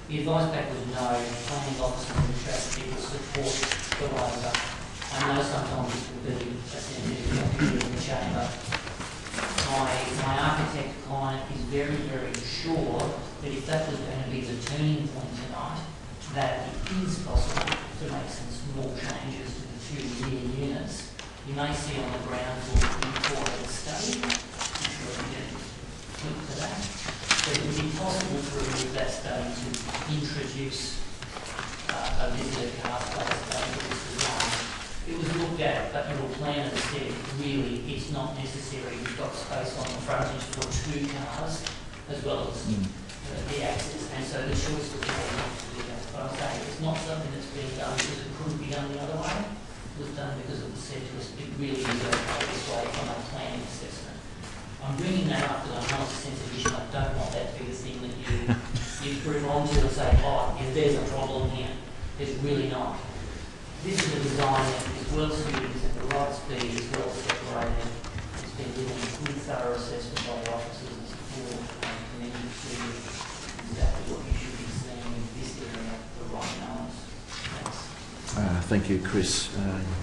The advice back was no. Planning officers and traffic people support the waiver. I know sometimes it can be a sensitive topic in the chamber. My architect client is very, very sure that if that was going to be the turning point tonight, that it is possible to make some small changes to the 2 rear units. You may see on the ground floor imported study, I'm sure we can look to that. But it would be possible to remove that study to introduce a visitor car space over this design. It was looked at, but your planner said really it's not necessary. You've got space on the frontage for 2 cars as well as the access, and so the choice was made not to do that. But I'm saying it's not something that's being done because it couldn't be done the other way. It was done because it was said to us it really is okay this way from a planning assessment. I'm bringing that up because I know it's a sensitive issue. I don't want that to be the thing that you bring on to and say, oh, if there's a problem here, there's really not. This is a design that is well suited, is at the right speed, is well separated. It's been given a good thorough assessment by the officers and support and committed to exactly what you should be seeing in this area, the right knowns. Thanks. Thank you, Chris.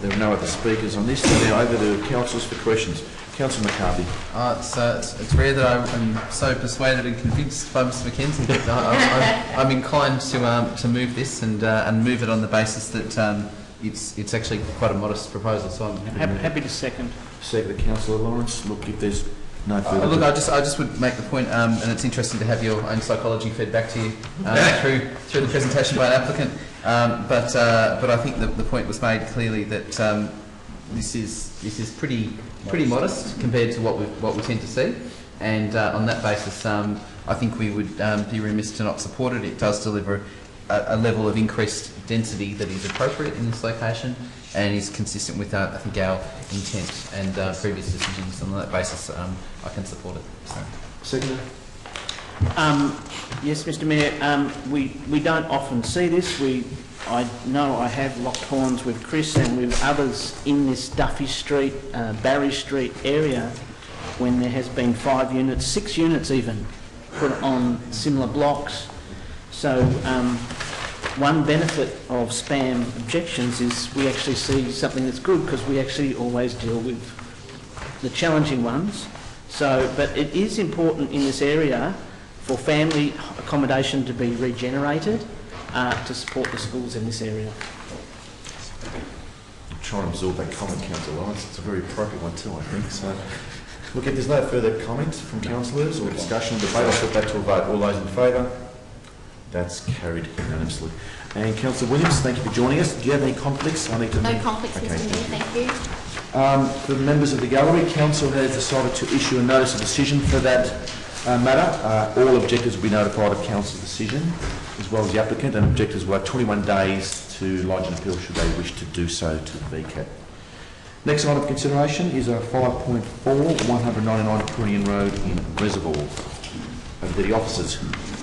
There are no other speakers on this. Now over to councillors for questions. Councillor McCarthy. So it's rare that I'm so persuaded and convinced by Mr Mackenzie that I'm inclined to move this and move it on the basis that it's actually quite a modest proposal. So I'm Happy to second. Second to Councillor Lawrence. Look, if there's no further... look, I just would make the point, and it's interesting to have your own psychology fed back to you through the presentation by an applicant. But I think the point was made clearly that this is pretty modest compared to what we tend to see, and on that basis, I think we would be remiss to not support it. It does deliver a level of increased density that is appropriate in this location and is consistent with, I think, our intent and previous decisions. And on that basis, I can support it. So. Seconder. Yes, Mr Mayor, we don't often see this. I know I have locked horns with Chris and with others in this Duffy Street, Barry Street area when there has been 5 units, 6 units even, put on similar blocks. So one benefit of spam objections is we actually see something that's good because we actually always deal with the challenging ones. So, but it is important in this area for family accommodation to be regenerated to support the schools in this area. I'm trying to absorb that comment, Councillor Lawrence. It's a very appropriate one too, I think. So, look, if there's no further comments from councillors or discussion or debate, I'll put that to a vote. All those in favour? That's carried unanimously. And Councillor Williams, thank you for joining us. Do you have any conflicts? I need to... No conflicts, Mr Mayor, thank you. For the members of the gallery, Council has decided to issue a notice of decision for that matter. All objectors will be notified of Council's decision, as well as the applicant, and objectors will have 21 days to lodge an appeal should they wish to do so to the VCAT. Next item of consideration is a 5.4, 199 Purinian Road in Reservoir. Over to the officers.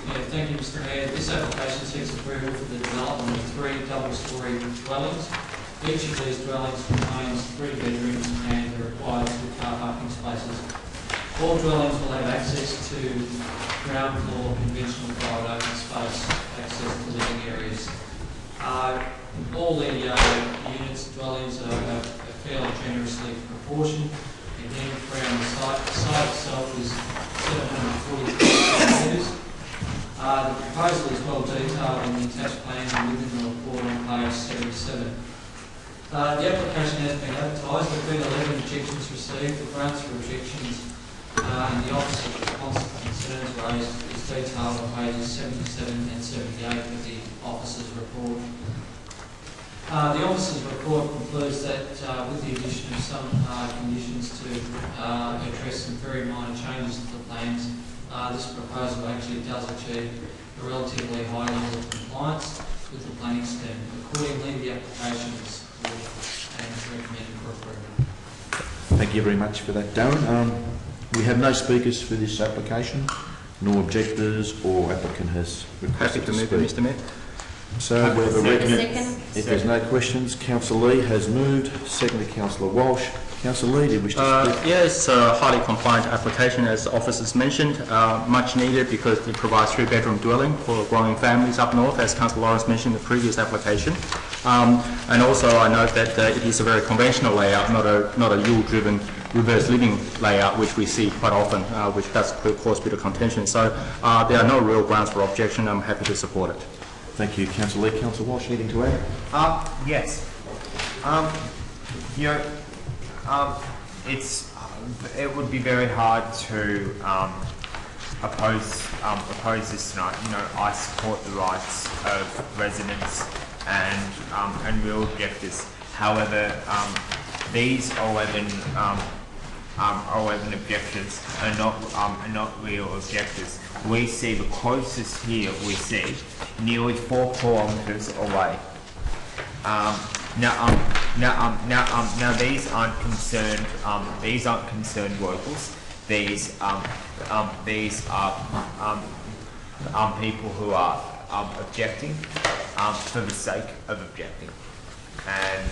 Yeah, thank you, Mr Mayor. This application seeks approval for the development of 3 double-storey dwellings. Each of these dwellings contains 3 bedrooms and the required 2 car parking spaces. All dwellings will have access to ground floor conventional private open space, access to living areas. All the units, dwellings are fairly generously proportioned. Again, around the site itself is 740 square metres. The proposal is well detailed in the attached plans and within the report on page 77. The application has been advertised. There have been 11 objections received. The grounds for objections and the officer's response to concerns raised is detailed on pages 77 and 78 of the officer's report. The officer's report concludes that with the addition of some conditions to address some very minor changes to the plans, this proposal actually does achieve a relatively high level of compliance with the planning scheme. Accordingly, the application is lawful and is recommended for approval. Thank you very much for that, Darren. We have no speakers for this application, nor objectors or applicant has requested Happy to to move speak. it, Mr. Mayor. So we have a recommend. Second. If there's no questions, Councillor Lee has moved, seconded Councillor Walsh. Councillor Lee, do you wish to speak? Yeah, it's a highly compliant application, as the officers mentioned, much needed because it provides 3-bedroom dwelling for growing families up north, as Councillor Lawrence mentioned in the previous application. And also I note that it is a very conventional layout, not a yield-driven reverse living layout, which we see quite often, which does cause a bit of contention. So there are no real grounds for objection. I'm happy to support it. Thank you, Councillor Lee. Councillor Walsh, anything to add? Yes. It would be very hard to oppose this tonight. I support the rights of residents and real objectives. However, these 11 objectives are not real objectives. We see the closest here. We see nearly 4 kilometres away. Now these aren't concerned. These aren't concerned locals. These are people who are objecting for the sake of objecting, and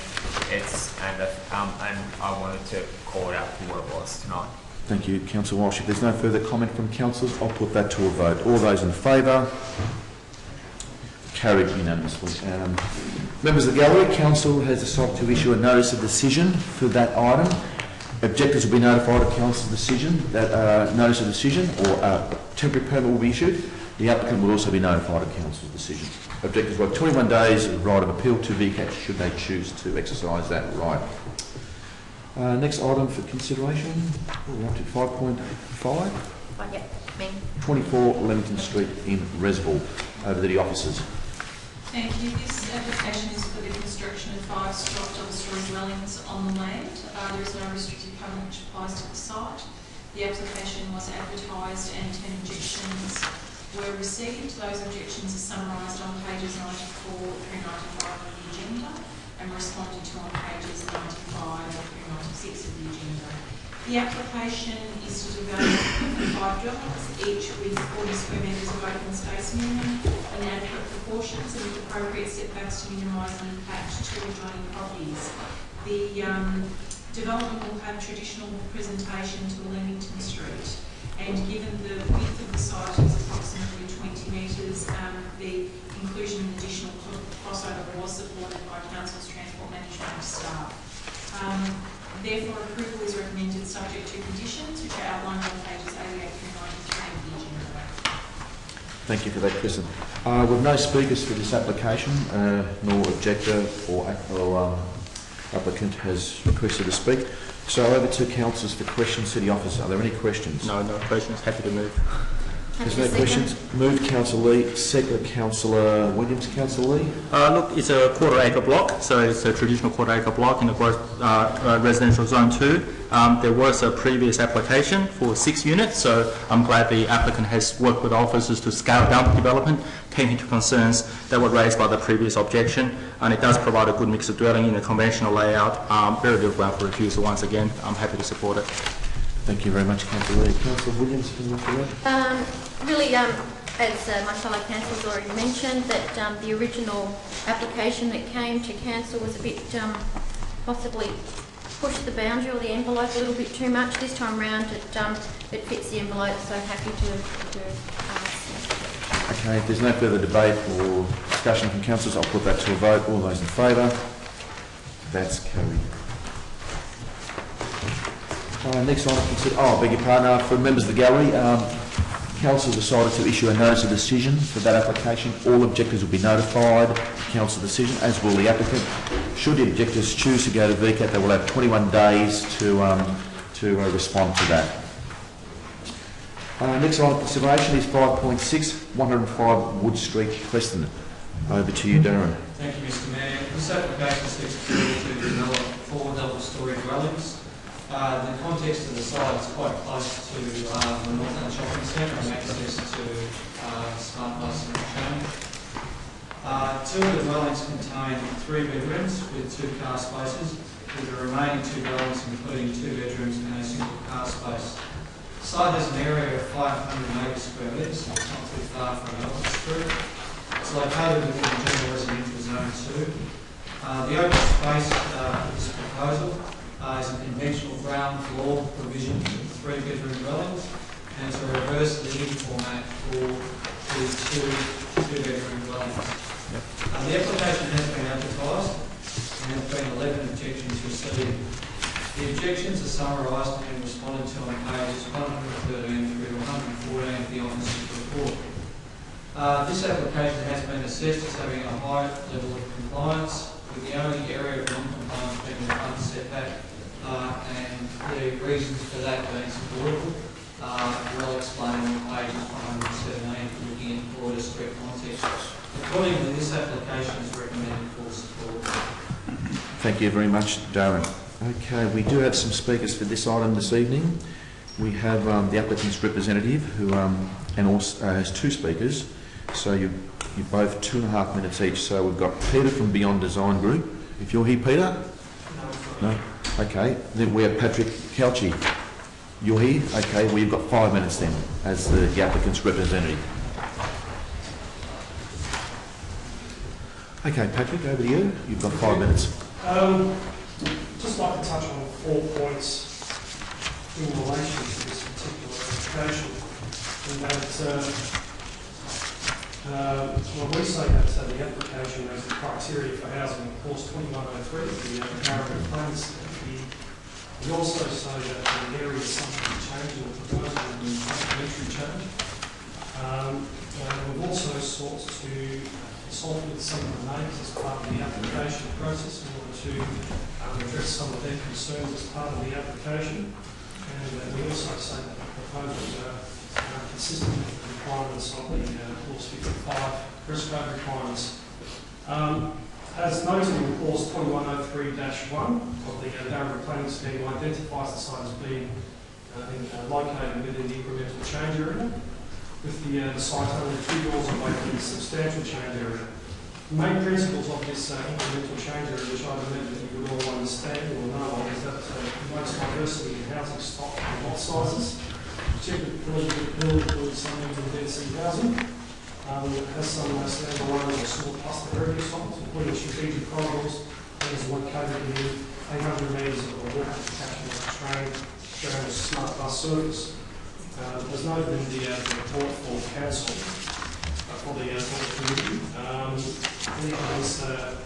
I wanted to call it out for what it was tonight. Thank you, Councillor Walsh. If there's no further comment from councillors, I'll put that to a vote. All those in favour? Carried unanimously. Members of the gallery, council has decided to issue a notice of decision for that item. Objectors will be notified of council's decision. That notice of decision or temporary permit will be issued. The applicant will also be notified of council's decision. Objectors will have 21 days of right of appeal to VCAT should they choose to exercise that right. Next item for consideration, we're up to 5.5. Yeah, me. 24 Leamington Street in Resville. Over to the officers. Thank you. This application is for the construction of 5 double-storey dwellings on the land. There is no restrictive covenant which applies to the site. The application was advertised and 10 objections were received. Those objections are summarised on pages 94 through 95 of the agenda and responded to on pages 95 through 96 of the agenda. The application is to develop 5 dwellings, each with 40 square metres of open space minimum and adequate proportions and with appropriate setbacks to minimise the impact to adjoining properties. The development will have traditional presentation to Leamington Street, and given the width of the site is approximately 20 metres, the inclusion of additional crossover was supported by Council's Transport Management staff. Therefore, approval is recommended subject to conditions which are outlined on pages 88 through 93 of the agenda. Thank you for that, Kristen. With no speakers for this application, nor objector or applicant has requested to speak. So over to councillors for questions to the officer. Are there any questions? No questions. Happy to move. There's no questions. Move Councillor Lee. Second Councillor Williams. Councillor Lee. Look, it's a quarter-acre block, so it's a traditional quarter-acre block in the residential zone 2. There was a previous application for 6 units, so I'm glad the applicant has worked with officers to scale down the development, came into concerns that were raised by the previous objection, and it does provide a good mix of dwelling in a conventional layout. Very little ground for refusal. Once again, I'm happy to support it. Thank you very much, Councillor Lee. Councillor Williams, can you refer? Really, as my fellow councillors already mentioned, that the original application that came to council was a bit possibly pushed the boundary or the envelope a little bit too much. This time round, it fits the envelope, so happy to Okay, if there's no further debate or discussion from councillors, I'll put that to a vote. All those in favour? That's carried. Next item, beg your pardon, for members of the gallery, council decided to issue a notice of decision for that application. All objectors will be notified of council decision, as will the applicant. Should the objectors choose to go to VCAT, they will have 21 days to respond to that. Next item of consideration is 5.6, 105 Wood Street, Preston. Over to you, Darren. Thank you, Mr. Mayor. This application seeks to develop 4 double-storey dwellings The context of the site is quite close to the Northland Shopping Centre and access to Smart Bus interchange. Two of the dwellings contain 3 bedrooms with 2 car spaces, with the remaining 2 dwellings including 2 bedrooms and a single car space. The site has an area of 580 square metres, so it's not too far from Albert Street. It's located within the general residential zone 2. The open space for this proposal is a conventional ground floor provision for 3 bedroom dwellings, and it's a reverse living format for the 2 bedroom dwellings. The application has been advertised and there have been 11 objections received. The objections are summarised and responded to on pages 113 through to 114 of the officer's report. This application has been assessed as having a high level of compliance, with the only area of non-compliance being the front setback, and the reasons for that being supportable well explained on pages 117 looking at broader street context. Accordingly, this application is recommended for support. Thank you very much, Darren. Okay, we do have some speakers for this item this evening. We have the applicant's representative who and also has 2 speakers. So you're both 2.5 minutes each. So we've got Peter from Beyond Design Group. If you're here, Peter? No. Okay. Then we have Patrick Couchy. You're here? Okay. Well, you've got 5 minutes then as the applicant's representative. Okay, Patrick, over to you. You've got 5 minutes. Just like to touch on 4 points in relation to this particular application. And that, well, we say that the application has the criteria for housing in clause 2103 of the Paragraph Plans. We also say that the area is something to change in the proposal will be complementary change. We've also sought to consult with some of the neighbours as part of the application process in order to address some of their concerns as part of the application. And we also say that the proposals are consistent with the requirements of the clause 55 press code requirements. As noted in clause 2103-1 of the Darra Planning Scheme, identifies the site as being located within the incremental change area, with the site only 2 doors away from the substantial change area. The main principles of this incremental change area, which I believe that you would all understand or know of, is that it promotes diversity in housing stock and lot sizes, particularly with build includes some medium density housing. It has some standalone or small cluster area sites, including strategic corridors, and is located within 800 metres of a walking catchment of train around a smart bus service. As noted in the report for council, for the committee,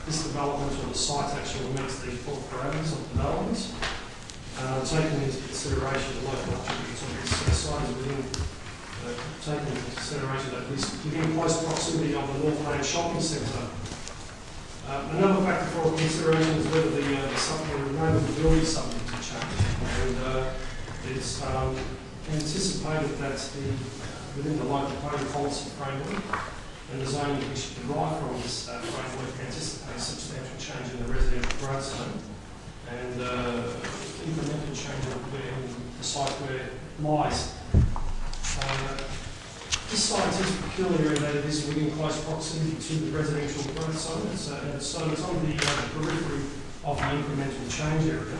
this development or the site actually meets the 4 parameters of developments. Taking into consideration the local attributes of this site is within, taking into consideration that this within close proximity of the Northland Shopping Centre. Another factor for consideration is whether the name of the building is subject to change. And it's anticipated that within the local planning policy framework and the zoning which derive from this framework anticipates substantial change in the residential growth zone, and incremental change in the site where it lies. This site is peculiar in that it is within close proximity to the residential growth zone, so it's on the periphery of the incremental change area.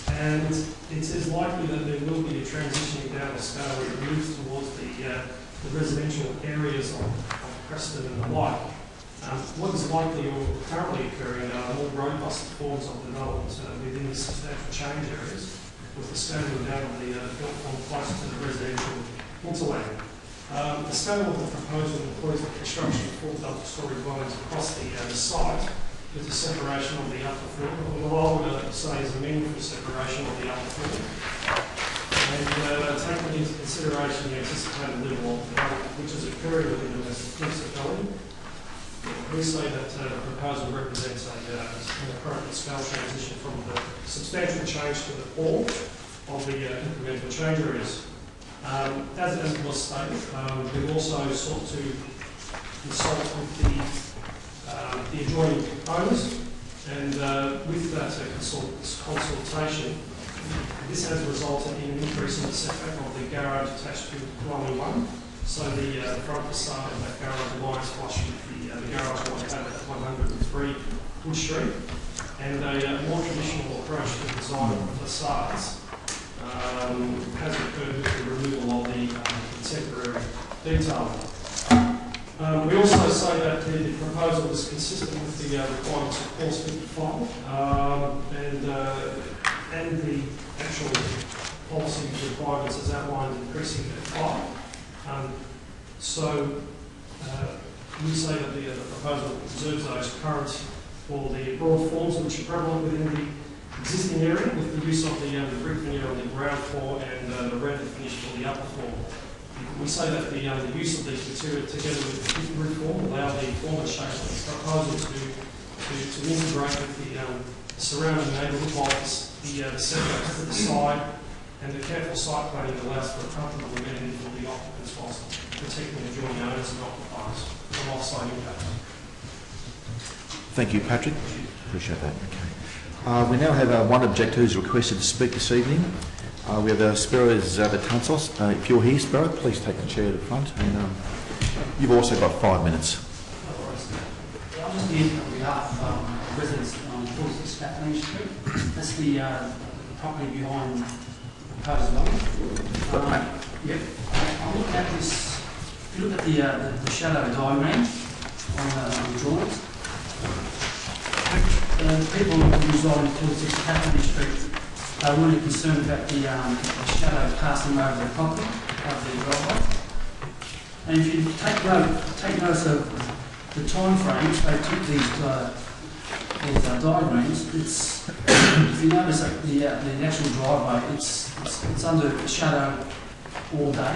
And it is likely that there will be a transitioning down the scale where it moves towards the residential areas of Preston and the like. What is likely or currently occurring are more robust forms of development within the substantial change areas, with the scaling down of the built form closer to the residential hinterland. The scale of the proposal includes the construction of 4 double-storey dwellings across the site, with the separation of the upper floor, or what I would say is a meaningful separation of the upper floor. And taking into consideration the anticipated level of development which is occurring within the municipality, we say that the proposal represents an appropriate scale transition from the substantial change to the form of the incremental change areas. As it was stated, we've also sought to consult with the adjoining owners, and with that consultation, This has resulted in an increase in the setback of the garage attached to dwelling 1. So the front facade of that garage lines flush with the garage located at 103 Wood Street. And a more traditional approach to the design of facades has occurred with the removal of the contemporary detailing. We also say that the proposal is consistent with the requirements of Clause 55 and the actual policy requirements as outlined in Precinct 5. We say that the proposal preserves those current or the broad forms which are prevalent within the existing area with the use of the brick veneer on the ground floor and the render finish for the upper floor. We say that the use of these materials together with the brick roof form allow the former shape of this proposal to integrate with the surrounding neighbourhood whilst the setbacks to the side and the careful site planning allows for a comfortable amenity for the occupants whilst protecting adjoining owners and occupiers from off-site impacts. Thank you, Patrick. Appreciate that. Okay. We now have one objector who's requested to speak this evening. We have Spiro Zavatansos. If you're here, Spiro, please take the chair to the front. And you've also got 5 minutes. I'm just here on behalf of residents on 46 Kathleen Street. That's the property behind the proposed line. Yep. I looked at this. If you look at the shadow diagram on the drawings, people who reside in 46 Kathleen Street are really concerned about the shadow passing over the property of the driveway. And if you take notice of the time frames they took these diagrams, if you notice that the actual driveway, it's under shadow all day,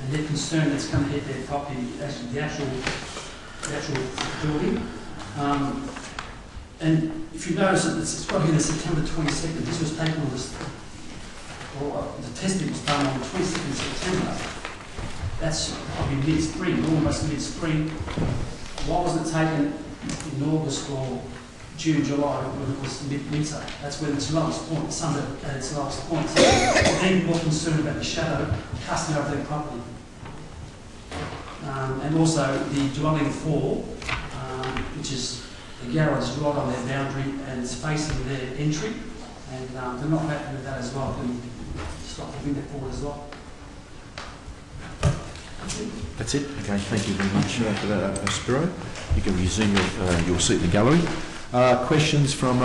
and they're concerned it's going to hit their property, actually the actual building. And if you notice that it's got here the September 22nd, this was taken on this, the testing was done on the 22nd of September. That's probably mid-spring, almost mid-spring. Why wasn't it taken in August or June, July, when it was mid-winter? That's when it's lowest point, it's under at its lowest point. So they're more concerned about the shadow casting over their property. And also the dwelling 4, which is the garage is right on their boundary and it's facing their entry, and they're not happy with that as well. They stop the window forward as well. That's it. Okay, thank you very much for that, Spiro. You can resume your seat in the gallery. Questions from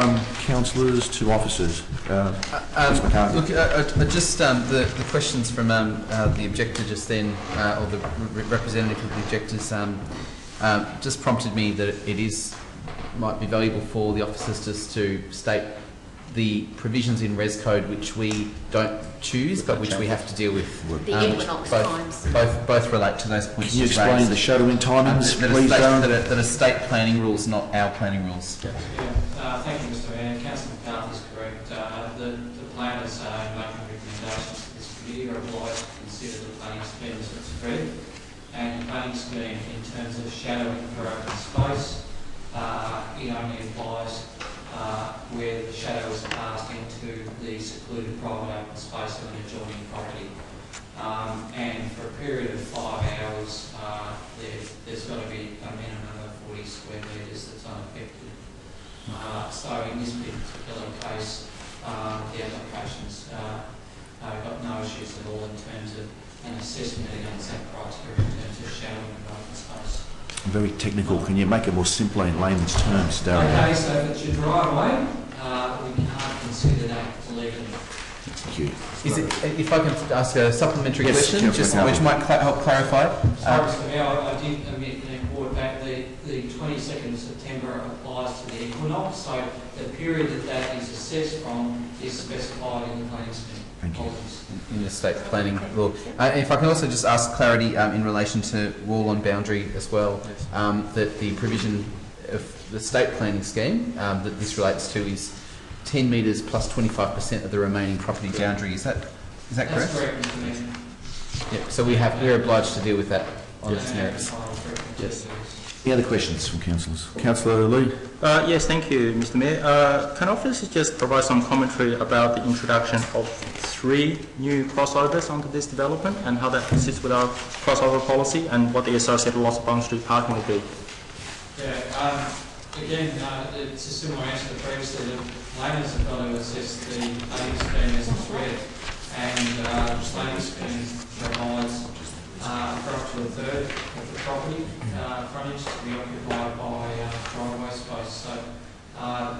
councillors to officers? Look, just the questions from the objector just then, or the representative of the objectors, just prompted me that it might be valuable for the officers just to state the provisions in Res Code which we don't choose but which we have to deal with. The equinox times. Both relate to those points. Can you explain the shadowing timings, please, Darren? That are state planning rules, not our planning rules. Yeah. Thank you, Mr. Mayor. Councillor McCarthy is correct. The planners making recommendations to this committee are obliged to consider the planning scheme as it's read, and the planning scheme in terms of shadowing for open space, it only applies where the shadow is passed into the secluded private open space of an adjoining property. And for a period of 5 hours, there's got to be a minimum of 40 square metres that's unaffected. So in this particular case, the applications got no issues at all in terms of an assessment against that criteria in terms of shadowing of open space. Very technical. Can you make it more simple in layman's terms, Darren? Okay, so if it's your driveway, we can't consider that legally. Thank you. If I can ask a supplementary question, which might help clarify. Sorry, Mr. Mayor, I did omit and report back the 22nd of September applies to the equinox, so the period that is assessed from is specified in the planning scheme. Thank you. In the state planning law. If I can also just ask clarity in relation to wall on boundary as well, that the provision of the state planning scheme that this relates to is 10 metres plus 25% of the remaining property boundary. Is that correct? That's correct, Mr. Mayor. Yeah. So we're obliged to deal with that on its merits. Yes. Any other questions from councillors? Councillor Lee? Yes, thank you, Mr. Mayor. Can officers just provide some commentary about the introduction of 3 new crossovers onto this development and how that fits with our crossover policy and what the associated loss of on-street parking will be? Yeah, again, it's a similar answer to previously. The laners have got to assess the planning scheme as it's read, and the planning scheme provides for up to a third of the property frontage to be occupied by driveway space. So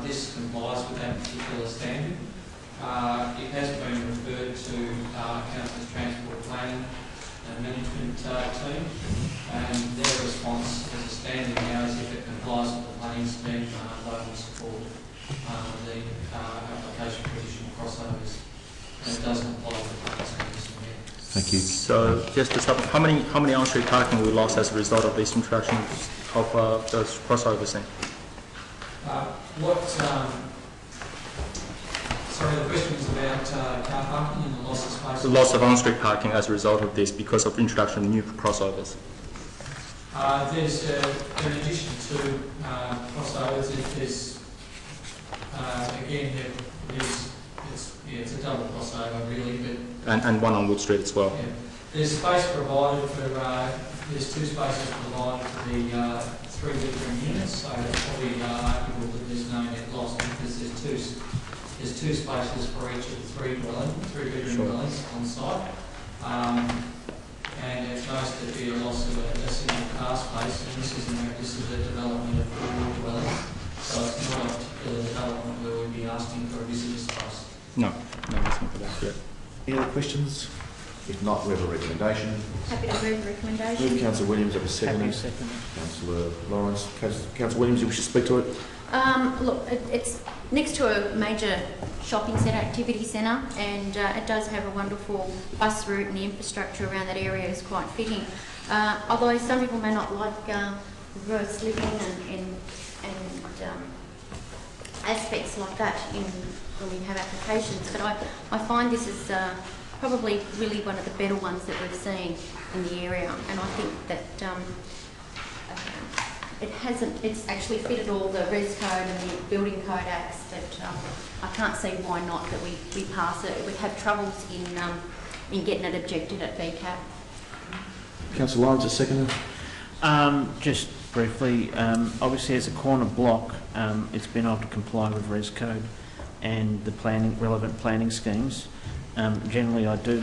this complies with that particular standard. It has been referred to Council's Transport Planning and Management team, and their response as a standard now is if it complies with the planning scheme, they will support the application for additional crossovers. And it does comply with the planning scheme. Thank you. So, just to stop, how many on-street parking will we lost as a result of this introduction of those crossovers then? Sorry, the question was about car parking and the loss of space. The loss of on-street parking as a result of this because of introduction of new crossovers. There's, in addition to crossovers, there's again, it's a double crossover really, but and one on Wood Street as well. yeah. There's space provided for, there's 2 spaces provided for the 3-bedroom units, so it's probably arguable that there's no net loss because there's 2 spaces for each of the 3-bedroom dwellings on site. And it's nice to be a loss of a single car space, and this is a development of 4 dwellings, so it's not a particular development where we'd be asking for a visitor space. No, that's not for that yet. Any other questions? If not, we have a recommendation. Happy to move the recommendation. Move Councillor Williams, have a second. Councillor Lawrence. Councillor Williams, you wish to speak to it? Look, it's next to a major shopping centre, activity centre, and it does have a wonderful bus route, and the infrastructure around that area is quite fitting. Although some people may not like reverse living and aspects like that when we have applications, but I find this is probably really one of the better ones that we've seen in the area, and I think that it's actually fitted all the Res Code and the Building Code Acts, but I can't see why not that we pass it. We'd have troubles in getting it objected at VCAT. Councillor Lawrence, a second. Just briefly, obviously as a corner block, it's been able to comply with Res Code and the relevant planning schemes. Generally I do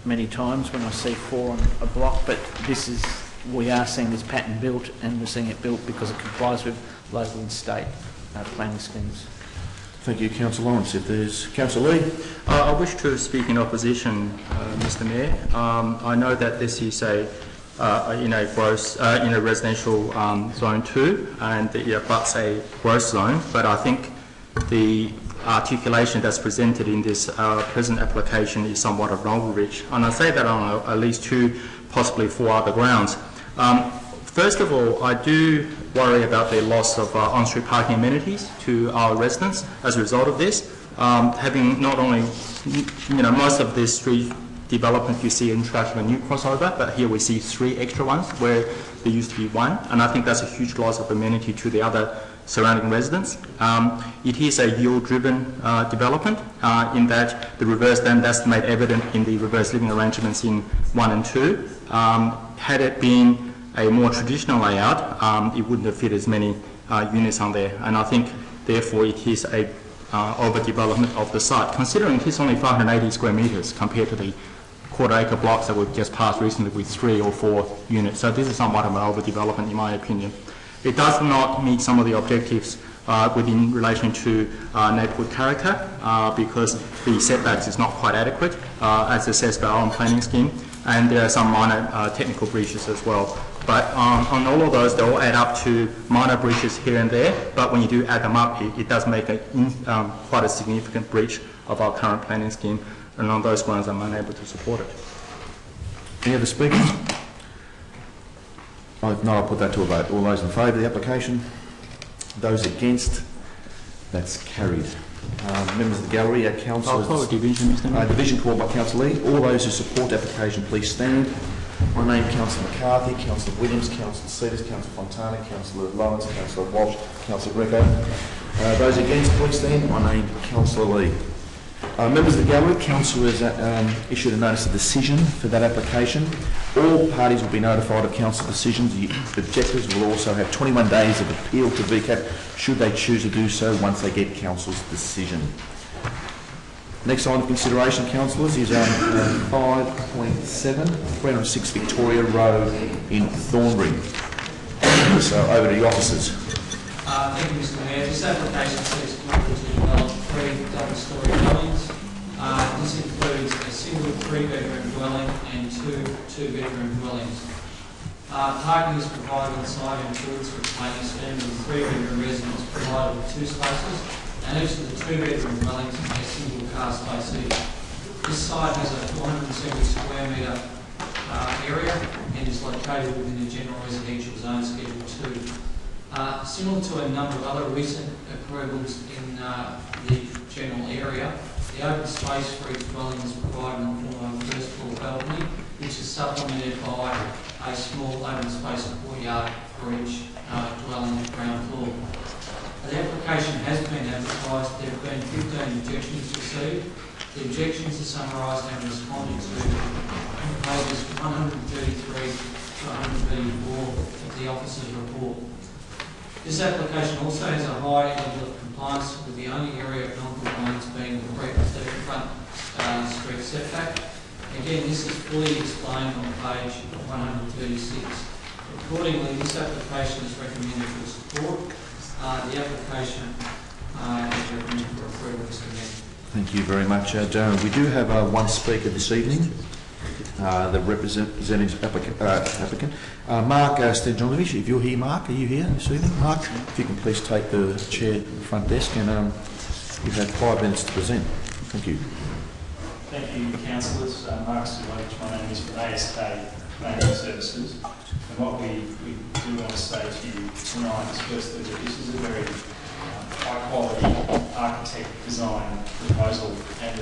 many times when I see 4 on a block, but we are seeing this pattern built, and we're seeing it built because it complies with local and state planning schemes. Thank you, Councillor Lawrence. If there's Councillor Lee. I wish to speak in opposition, Mr. Mayor. I know that this is in a residential zone 2, and it abuts a growth zone, but I think the articulation that's presented in this present application is somewhat of an overreach, and I say that on at least 2, possibly 4 other grounds. First of all, I do worry about the loss of on-street parking amenities to our residents as a result of this. Having not only, most of this street development you see introduction of a new crossover, but here we see 3 extra ones where there used to be 1, and I think that's a huge loss of amenity to the other surrounding residents. It is a yield-driven development in that the reverse then that's made evident in the reverse living arrangements in 1 and 2. Had it been a more traditional layout, it wouldn't have fit as many units on there, and I think therefore it is a overdevelopment of the site, considering it is only 580 square metres compared to the quarter-acre blocks that were just passed recently with 3 or 4 units. So this is somewhat of an overdevelopment in my opinion. It does not meet some of the objectives within relation to neighbourhood character because the setbacks is not quite adequate as assessed by our own planning scheme, and there are some minor technical breaches as well. But on all of those, they all add up to minor breaches here and there, but when you do add them up, it does make quite a significant breach of our current planning scheme, and on those grounds I'm unable to support it. Any other speakers? If not, I'll put that to a vote. All those in favour of the application? Those against? That's carried. Members of the gallery, councillors... I'll call a division, Mr. Mayor. Division called by Councillor Lee. All those who support the application, please stand. I name Councillor McCarthy, Councillor Williams, Councillor Cedars, Councillor Fontana, Councillor Lawrence, Councillor Walsh, Councillor Greco. Those against, please stand. I name Councillor Lee. Members of the gallery, council has issued a notice of decision for that application. All parties will be notified of council decisions. The objectors will also have 21 days of appeal to VCAT should they choose to do so once they get council's decision. Next item of consideration, councillors, is 5.7, 306 Victoria Road in Thornbury. So over to the officers. Thank you, Mr. Mayor. This application seeks to develop 3 double-storey dwellings. This includes a single 3-bedroom dwelling and 2 2-bedroom dwellings. Parking is provided on site in accordance with the planning scheme, with 3-bedroom residents provided with 2 spaces, and each of the 2-bedroom dwellings has a single car space each. This site has a 470 square metre area and is located within the general residential zone Schedule 2. Similar to a number of other recent approvals in the general area, the open space for each dwelling is provided in the form of a first floor balcony, which is supplemented by a small open space courtyard for each dwelling on the ground floor. The application has been advertised. There have been 15 objections received. The objections are summarised and responded to in pages 133 to 134 of the officer's report. This application also has a high level of compliance, with the only area of non-compliance being the front street setback. Again, this is fully explained on page 136. Accordingly, this application is recommended for support. The application is recommended for approval, Mr. Mayor. Thank you very much, Darren. We do have one speaker this evening, the representative applicant. Mark Stanjonovich, if you're here, Mark, are you here this evening? Mark, if you can please take the chair at the front desk, and you have 5 minutes to present. Thank you. Thank you, councillors. Mark Stanjonovich, my name is from ASK Planning Services. And what we do want to say to you tonight is firstly that this is a very high quality architect design proposal, and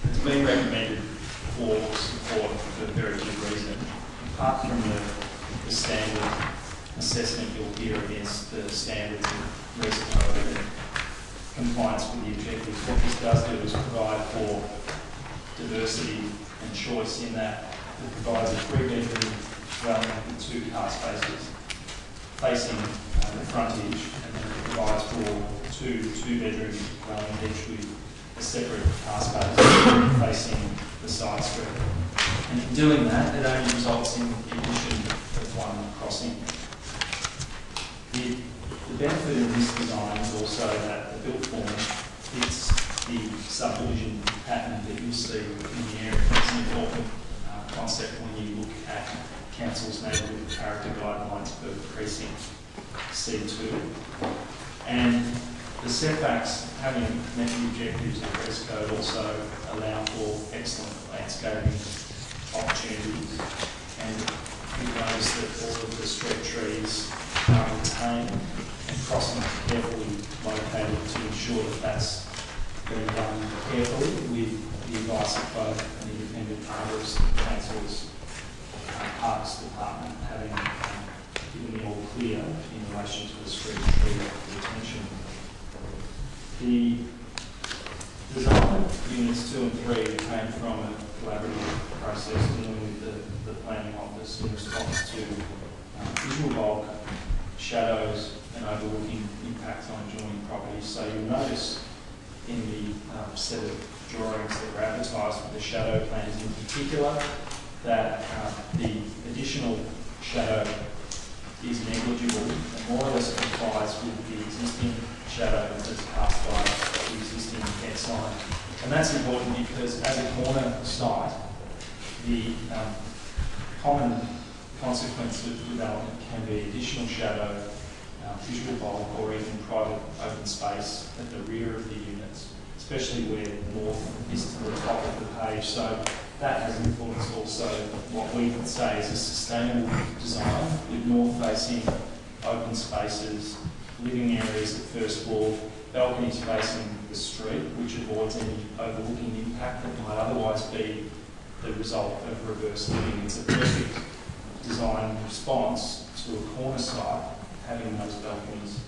it's been recommended for support for a very good reason. Apart from the standard assessment you'll hear against the standards of recent code and compliance with the objectives, what this does do is provide for diversity and choice in that it provides a 3-bedroom dwelling with 2 car spaces facing the frontage, and then it provides for 2 2-bedroom dwelling each with a separate car space facing the side street. And in doing that, it only results in the addition of 1 crossing. The benefit of this design is also that the built form fits the subdivision pattern that you'll see in the area. It's an important concept when you look at Council's neighbourhood character guidelines for precinct C2. And the setbacks, having met the objectives of the Press Code, also allow for excellent landscaping opportunities. And you notice that all of the street trees are retained and crossings carefully located to ensure that that's being done carefully with the advice of both an independent arborist and Council's Parks Department having given the all clear in relation to the street tree retention. The design of units 2 and 3 came from a collaborative process dealing with the planning office in response to visual bulk, shadows and overlooking impacts on adjoining properties. So you'll notice in the set of drawings that were advertised with the shadow plans in particular that the additional shadow is negligible and more or less complies with the existing shadow that's cast by the existing fence line. And that's important because as a corner site, the common consequence of development can be additional shadow, visual bulk, or even private open space at the rear of the units, especially where north is to the top of the page. So that has influenced also what we would say is a sustainable design with north-facing open spaces, living areas at first floor, balconies facing the street, which avoids any overlooking impact that might otherwise be the result of reverse living. It's a perfect design response to a corner site having those balconies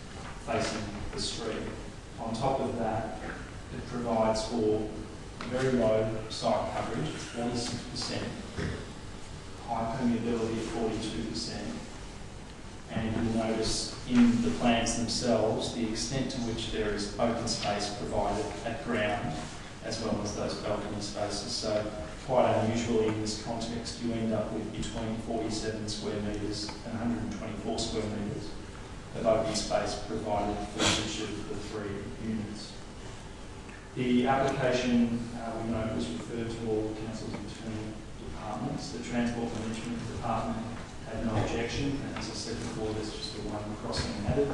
facing the street. On top of that, it provides for very low site coverage, 46%, high permeability at 42%, and you'll notice in the plans themselves the extent to which there is open space provided at ground as well as those balcony spaces. So quite unusually in this context, you end up with between 47 square metres and 124 square metres of open space provided for each of the 3 units. The application, we know, was referred to all the council's internal departments. The Transport Management Department had no objection, and as I said before, there's just the one crossing added.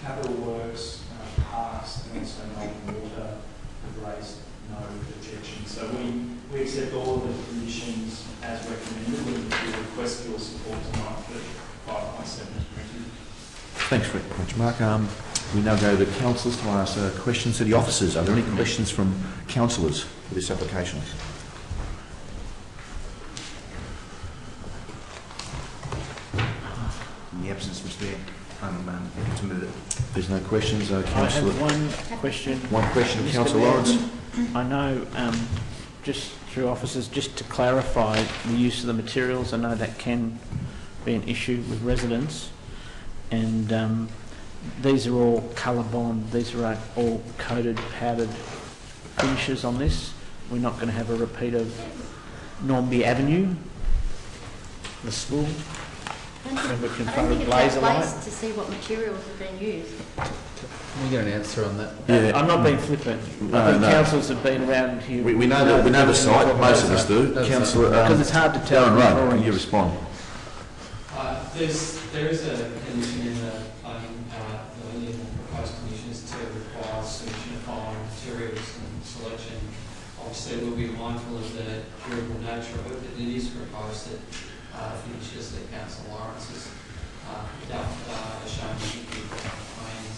Capital Works, Parks, and also Melbourne Water have raised no objection. So we accept all of the conditions as recommended, and we request your support tonight for 5.7 as printed. Thanks very much, Mark. We now go to councillors to ask questions to the officers. Are there any questions from councillors for this application? In the absence, Mr. Mayor, I'm happy to move it. There's no questions, I councillor. have one question. One question, Mr. Councillor Mayor. Lawrence. I know, just through officers, just to clarify the use of the materials, I know that can be an issue with residents, and these are all colour bond, these are all coated, powdered finishes on this. We're not going to have a repeat of Normby Avenue, the school. I don't Remember think confronted it's laser our light? place to see what materials have been used. Can we get an answer on that? Yeah. I'm not being flippant. No, I think no. councillors have been around here. We know the site, most of us do. Councillor, Because it's hard to tell. Darren from Rudd, can drawings. you respond? There is a condition in the planning, in the proposed conditions to require submission of following materials and selection. Obviously, we'll be mindful of the durable nature of it, but it is proposed that finishes that Councillor Lawrence has shown in the plans.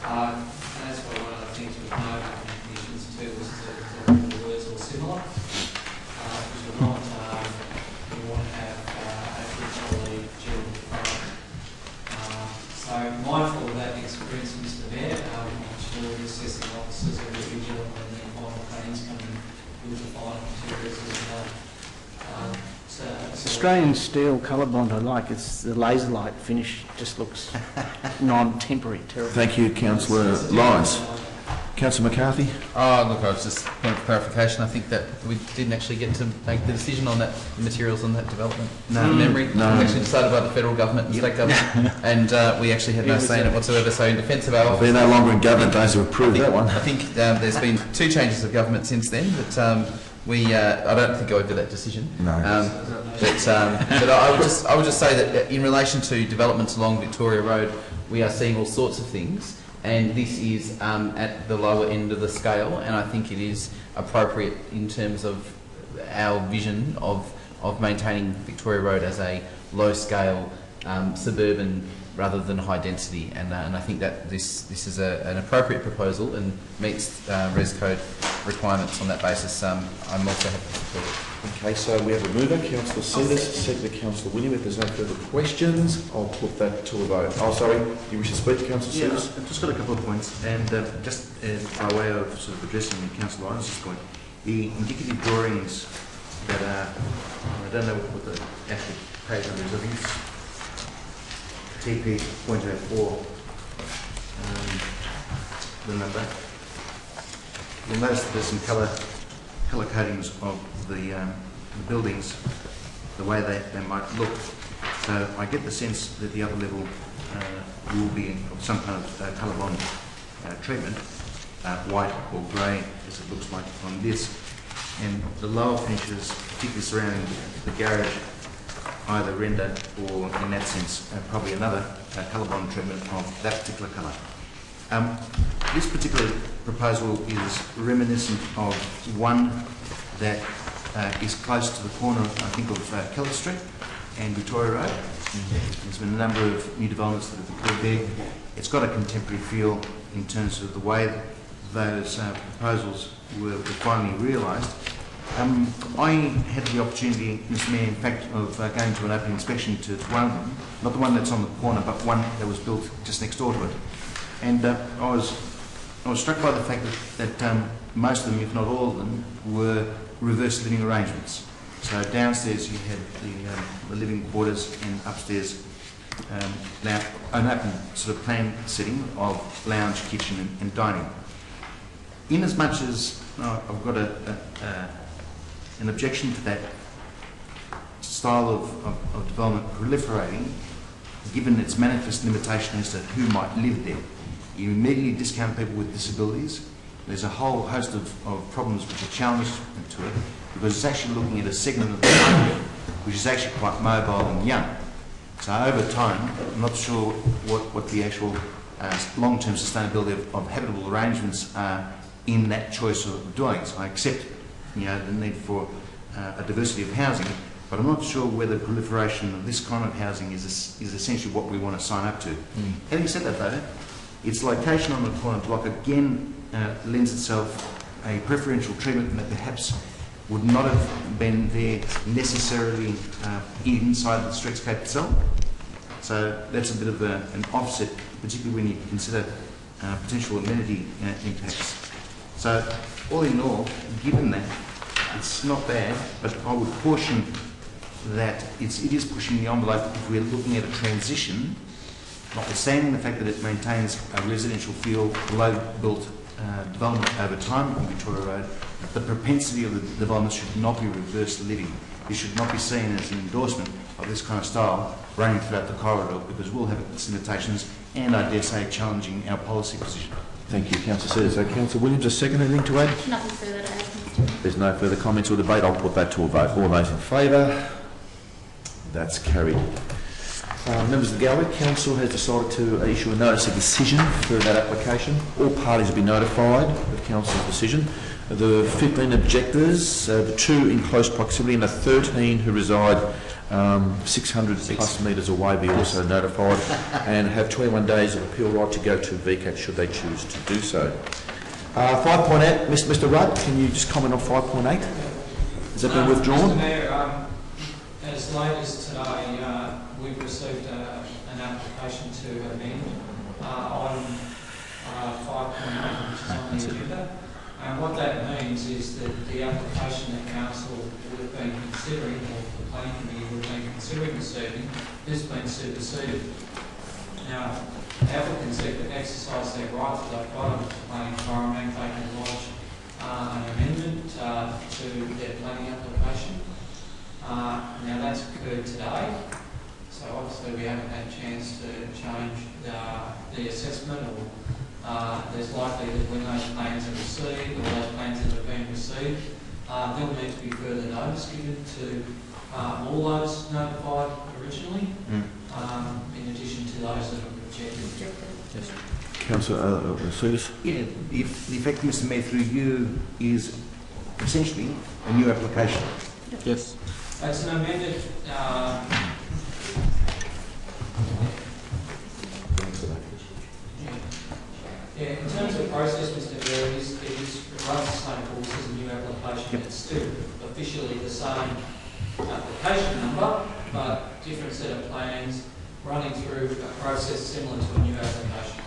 And that's why one of the things we've noted in the conditions too is that the words are similar. Because we want to have accurately dual front. So mindful of that experience, Mr. Mayor, I'm sure the assessing officers are really vigilant when the final plans come in with the final materials as well. Australian steel colour bond I like. It's the laser light finish. Just looks non-temporary, terrible. Thank you, Councillor Lawrence. Councillor McCarthy? Oh, look, I was just point of clarification. I think that we didn't actually get to make the decision on that materials on that development. No. Memory. No. It was actually decided by the federal government and state government, and we actually had no say in it whatsoever. So, in defence of our office, They're no longer in government, those who approved that one. I think there's been 2 changes of government since then, but I don't think I would do that decision. No. But I would just say that in relation to developments along Victoria Road, we are seeing all sorts of things, and this is at the lower end of the scale, and I think it is appropriate in terms of our vision of maintaining Victoria Road as a low-scale suburban rather than high density, and I think that this is an appropriate proposal and meets Res Code requirements on that basis. I'm also happy to support it. Okay, so we have a mover, Councillor Seeders, second to Councillor William. If there's no further questions, I'll put that to a vote. Oh, sorry, you wish to speak, Councillor Yeah, Seeders? I've just got a couple of points, and just by way of sort of addressing Councillor Lawrence's point, the indicative drawings that are, I don't know what the actual page number is, I think it's TP.04, the number. You'll notice that there's some colour codings of the buildings, the way they might look. So I get the sense that the upper level will be of some kind of colour bond treatment, white or grey, as it looks like on this. And the lower finishes, particularly surrounding the garage, either render or, in that sense, probably another colour bond treatment of that particular colour. This particular proposal is reminiscent of one that is close to the corner, I think, of Keller Street and Victoria Road. There's been a number of new developments that have occurred there. It's got a contemporary feel in terms of the way those proposals were finally realised. I had the opportunity, Mr Mayor, in fact, of going to an open inspection to one of them, not the one that's on the corner, but one that was built just next door to it. And I was struck by the fact that most of them, if not all of them, were reverse living arrangements. So downstairs you had the living quarters, and upstairs an open sort of plan setting of lounge, kitchen and dining. In as much as I've got an objection to that style of development proliferating, given its manifest limitation as to who might live there, you immediately discount people with disabilities. There's a whole host of problems which are challenged to it, because it's actually looking at a segment of the market which is actually quite mobile and young. So over time, I'm not sure what the actual long-term sustainability of habitable arrangements are in that choice of dwellings. I accept, the need for a diversity of housing, but I'm not sure whether proliferation of this kind of housing is essentially what we want to sign up to. Having said that, though, its location on the corner block again lends itself a preferential treatment that perhaps would not have been there necessarily inside the streetscape itself. So that's a bit of an offset, particularly when you consider potential amenity impacts. So all in all, given that, it's not bad, but I would caution that it is pushing the envelope if we're looking at a transition, notwithstanding the fact that it maintains a residential feel, low-built development over time on Victoria Road. The propensity of the development should not be reverse living. It should not be seen as an endorsement of this kind of style running throughout the corridor, because we'll have its limitations and, I dare say, challenging our policy position. Thank you, Councillor Sears. Councillor Williams, a second, anything to add? Nothing further to add, Mr Mayor. There's no further comments or debate. I'll put that to a vote. All those in favour? That's carried. Members of the gallery, Council has decided to issue a notice of decision for that application. All parties have been notified of Council's decision. The 15 objectors, the 2 in close proximity and the 13 who reside 600 plus metres away be also notified and have 21 days of appeal right to go to VCAT should they choose to do so. 5.8, Mr Rudd, can you just comment on 5.8? Has that been withdrawn? Mr Mayor, as late as today, we've received an application to amend on 5.8, which is on the agenda. And what that means is that the application that Council would have been considering, or the Planning Committee would have been considering this evening, has been superseded. Now, applicants exercise their right to that bottom of the planning environment. They can lodge an amendment to their planning application. Now, that's occurred today. So obviously we haven't had a chance to change the assessment, or there's likely that when those plans are received, or those plans that have been received, there'll need to be further notice given to all those notified originally, in addition to those that have rejected. Yes. Councillor Sears? Yeah, the effect, Mr Mayor, through you, is essentially a new application. Yes. It's an amended in terms of process, Mr Mayor, it runs the same course as a new application. It's still officially the same application number, but different set of plans running through a process similar to a new application.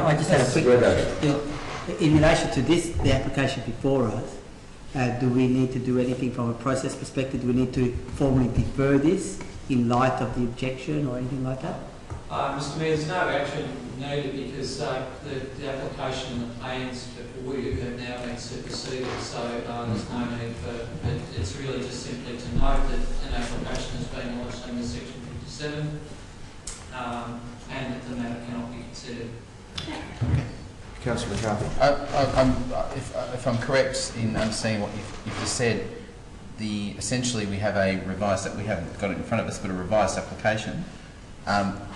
I just had a quick question. In relation to the application before us, do we need to do anything from a process perspective? Do we need to formally defer this in light of the objection or anything like that? Mr Mayor, there's no action needed because the application and the plans before you have now been superseded, so there's no need for it. It's really just simply to note that an application has been lodged under Section 57 and that the matter cannot be considered. Councillor McCarthy. If I'm correct in understanding what you've just said, essentially we have a revised, we haven't got it in front of us, but a revised application.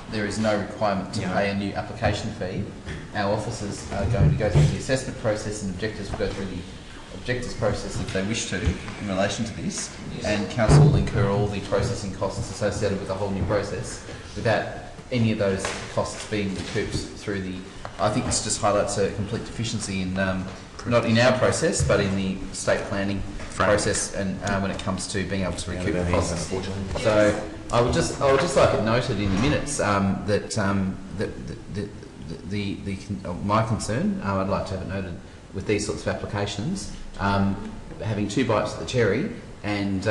There is no requirement to pay a new application fee. Our officers are going to go through the assessment process, and objectors will go through the objectors process if they wish to in relation to this, and Council will incur all the processing costs associated with the whole new process without any of those costs being recouped through the... I think this just highlights a complete deficiency in not in our process, but in the state planning process, and when it comes to being able to recoup the costs. So I would just like it noted in the minutes that my concern, I'd like to have it noted with these sorts of applications, having two bites at the cherry, and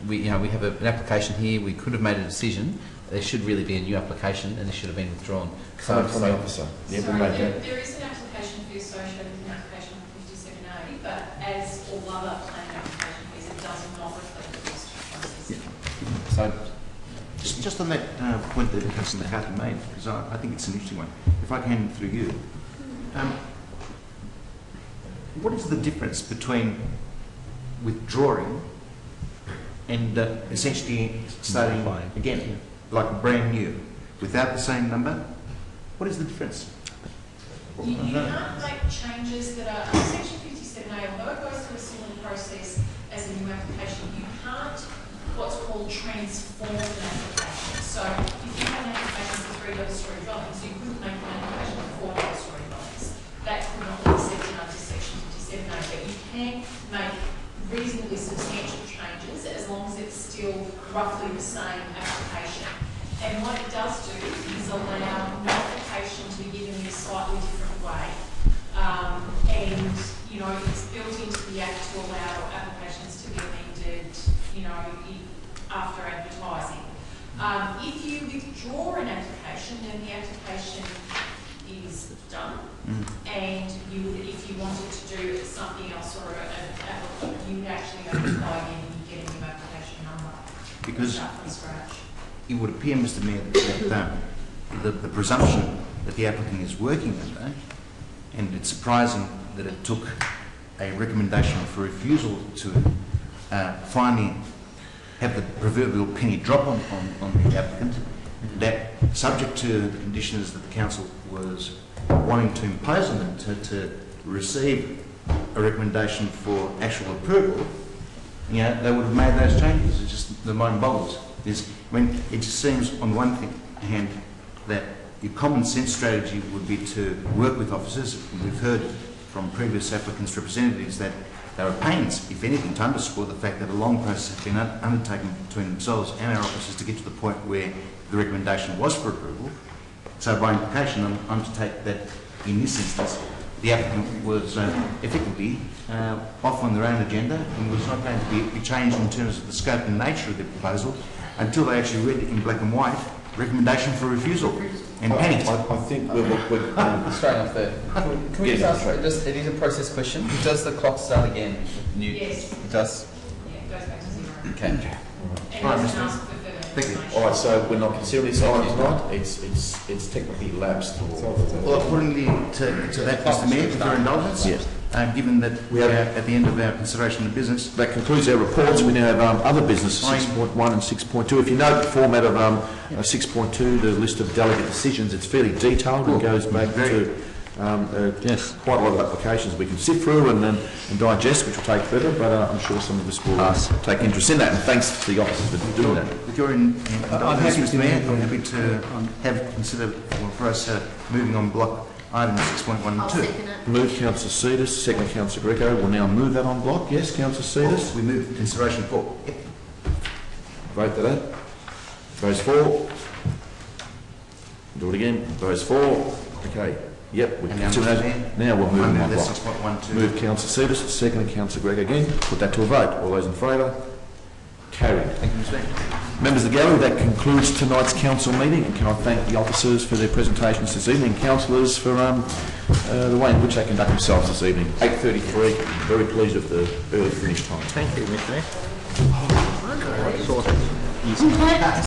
we have an application here. We could have made a decision. There should really be a new application, and this should have been withdrawn. From the officer. Yeah, Sorry, there is an application fee associated with an application on 57A, but as all other planning application fees, it does not reflect the cost of process. So, just on that point that Councillor McCarthy made, because I think it's an interesting one. If I can, through you, what is the difference between withdrawing and essentially starting again, like brand new, without the same number? What is the difference? You can't make changes that are, Section 57A, although it goes through a similar process as a new application, you can't what's called transform an application. So if you have an application for 3 double-storey dwellings, you couldn't make an application for 4 double-storey dwellings. That could not be accepted under Section 57A, but you can make reasonably substantial changes as long as it's still roughly the same application. And what it does do is allow notification to be given in a slightly different way. And, you know, it's built into the Act to allow applications to be amended, you know, after advertising. If you withdraw an application, then the application is done. And you would, if you wanted to do something else or you would actually apply again and you get a new application number. Because start from scratch. It would appear, Mr Mayor, that the presumption that the applicant is working under, and it's surprising that it took a recommendation for refusal to finally have the proverbial penny drop on the applicant, that subject to the conditions that the council was wanting to impose on them to receive a recommendation for actual approval, you know, they would have made those changes. It's just the mind boggles. It just seems on one hand that your common sense strategy would be to work with officers. We've heard from previous applicants' representatives that there are pains, if anything, to underscore the fact that a long process has been undertaken between themselves and our officers to get to the point where the recommendation was for approval. So by implication, I'm to take that in this instance, the applicant was effectively off on their own agenda and was not going to be changed in terms of the scope and nature of the proposal until they actually read in black and white recommendation for refusal and panicked. I think we're straight off there. Can we just ask, it is a process question. Does the clock start again? Yes. It does? Yeah, it goes back to 0. Okay. And All right, you can Mr. ask for further Thank you. information. All right, so we're not considering this item tonight. It's technically lapsed. Well, accordingly to that, Mr Mayor, with your indulgence, yes. Given that we are at the end of our consideration of business. That concludes our reports. We now have other business, 6.1 and 6.2. If you note the format of 6.2, the list of delegate decisions, it's fairly detailed and goes back to quite a lot of applications we can sift through and digest, which will take further, but I'm sure some of us will take interest in that, and thanks to the officers for doing that. With your indulgence, Mr Mayor, I'm happy to have considered for us moving on block items 6.1 and 2. I'll second it. Move Councillor Cetus, second Councillor Greco. We'll now move that on block. Yes, Councillor Cetus? We move consideration for. Yep. Vote that. Those for. Do it again. Those for. Okay. Yep. We can now we'll move on block. 6.1, 2. Move Councillor Cetus, second Councillor Greco again. Put that to a vote. All those in favour? Carried. Thank you, Mr Mayor. Members of the gallery, that concludes tonight's council meeting, and can I thank the officers for their presentations this evening, councillors for the way in which they conduct themselves this evening. 8:33, very pleased with the early finish time. Thank you, Mr Mayor.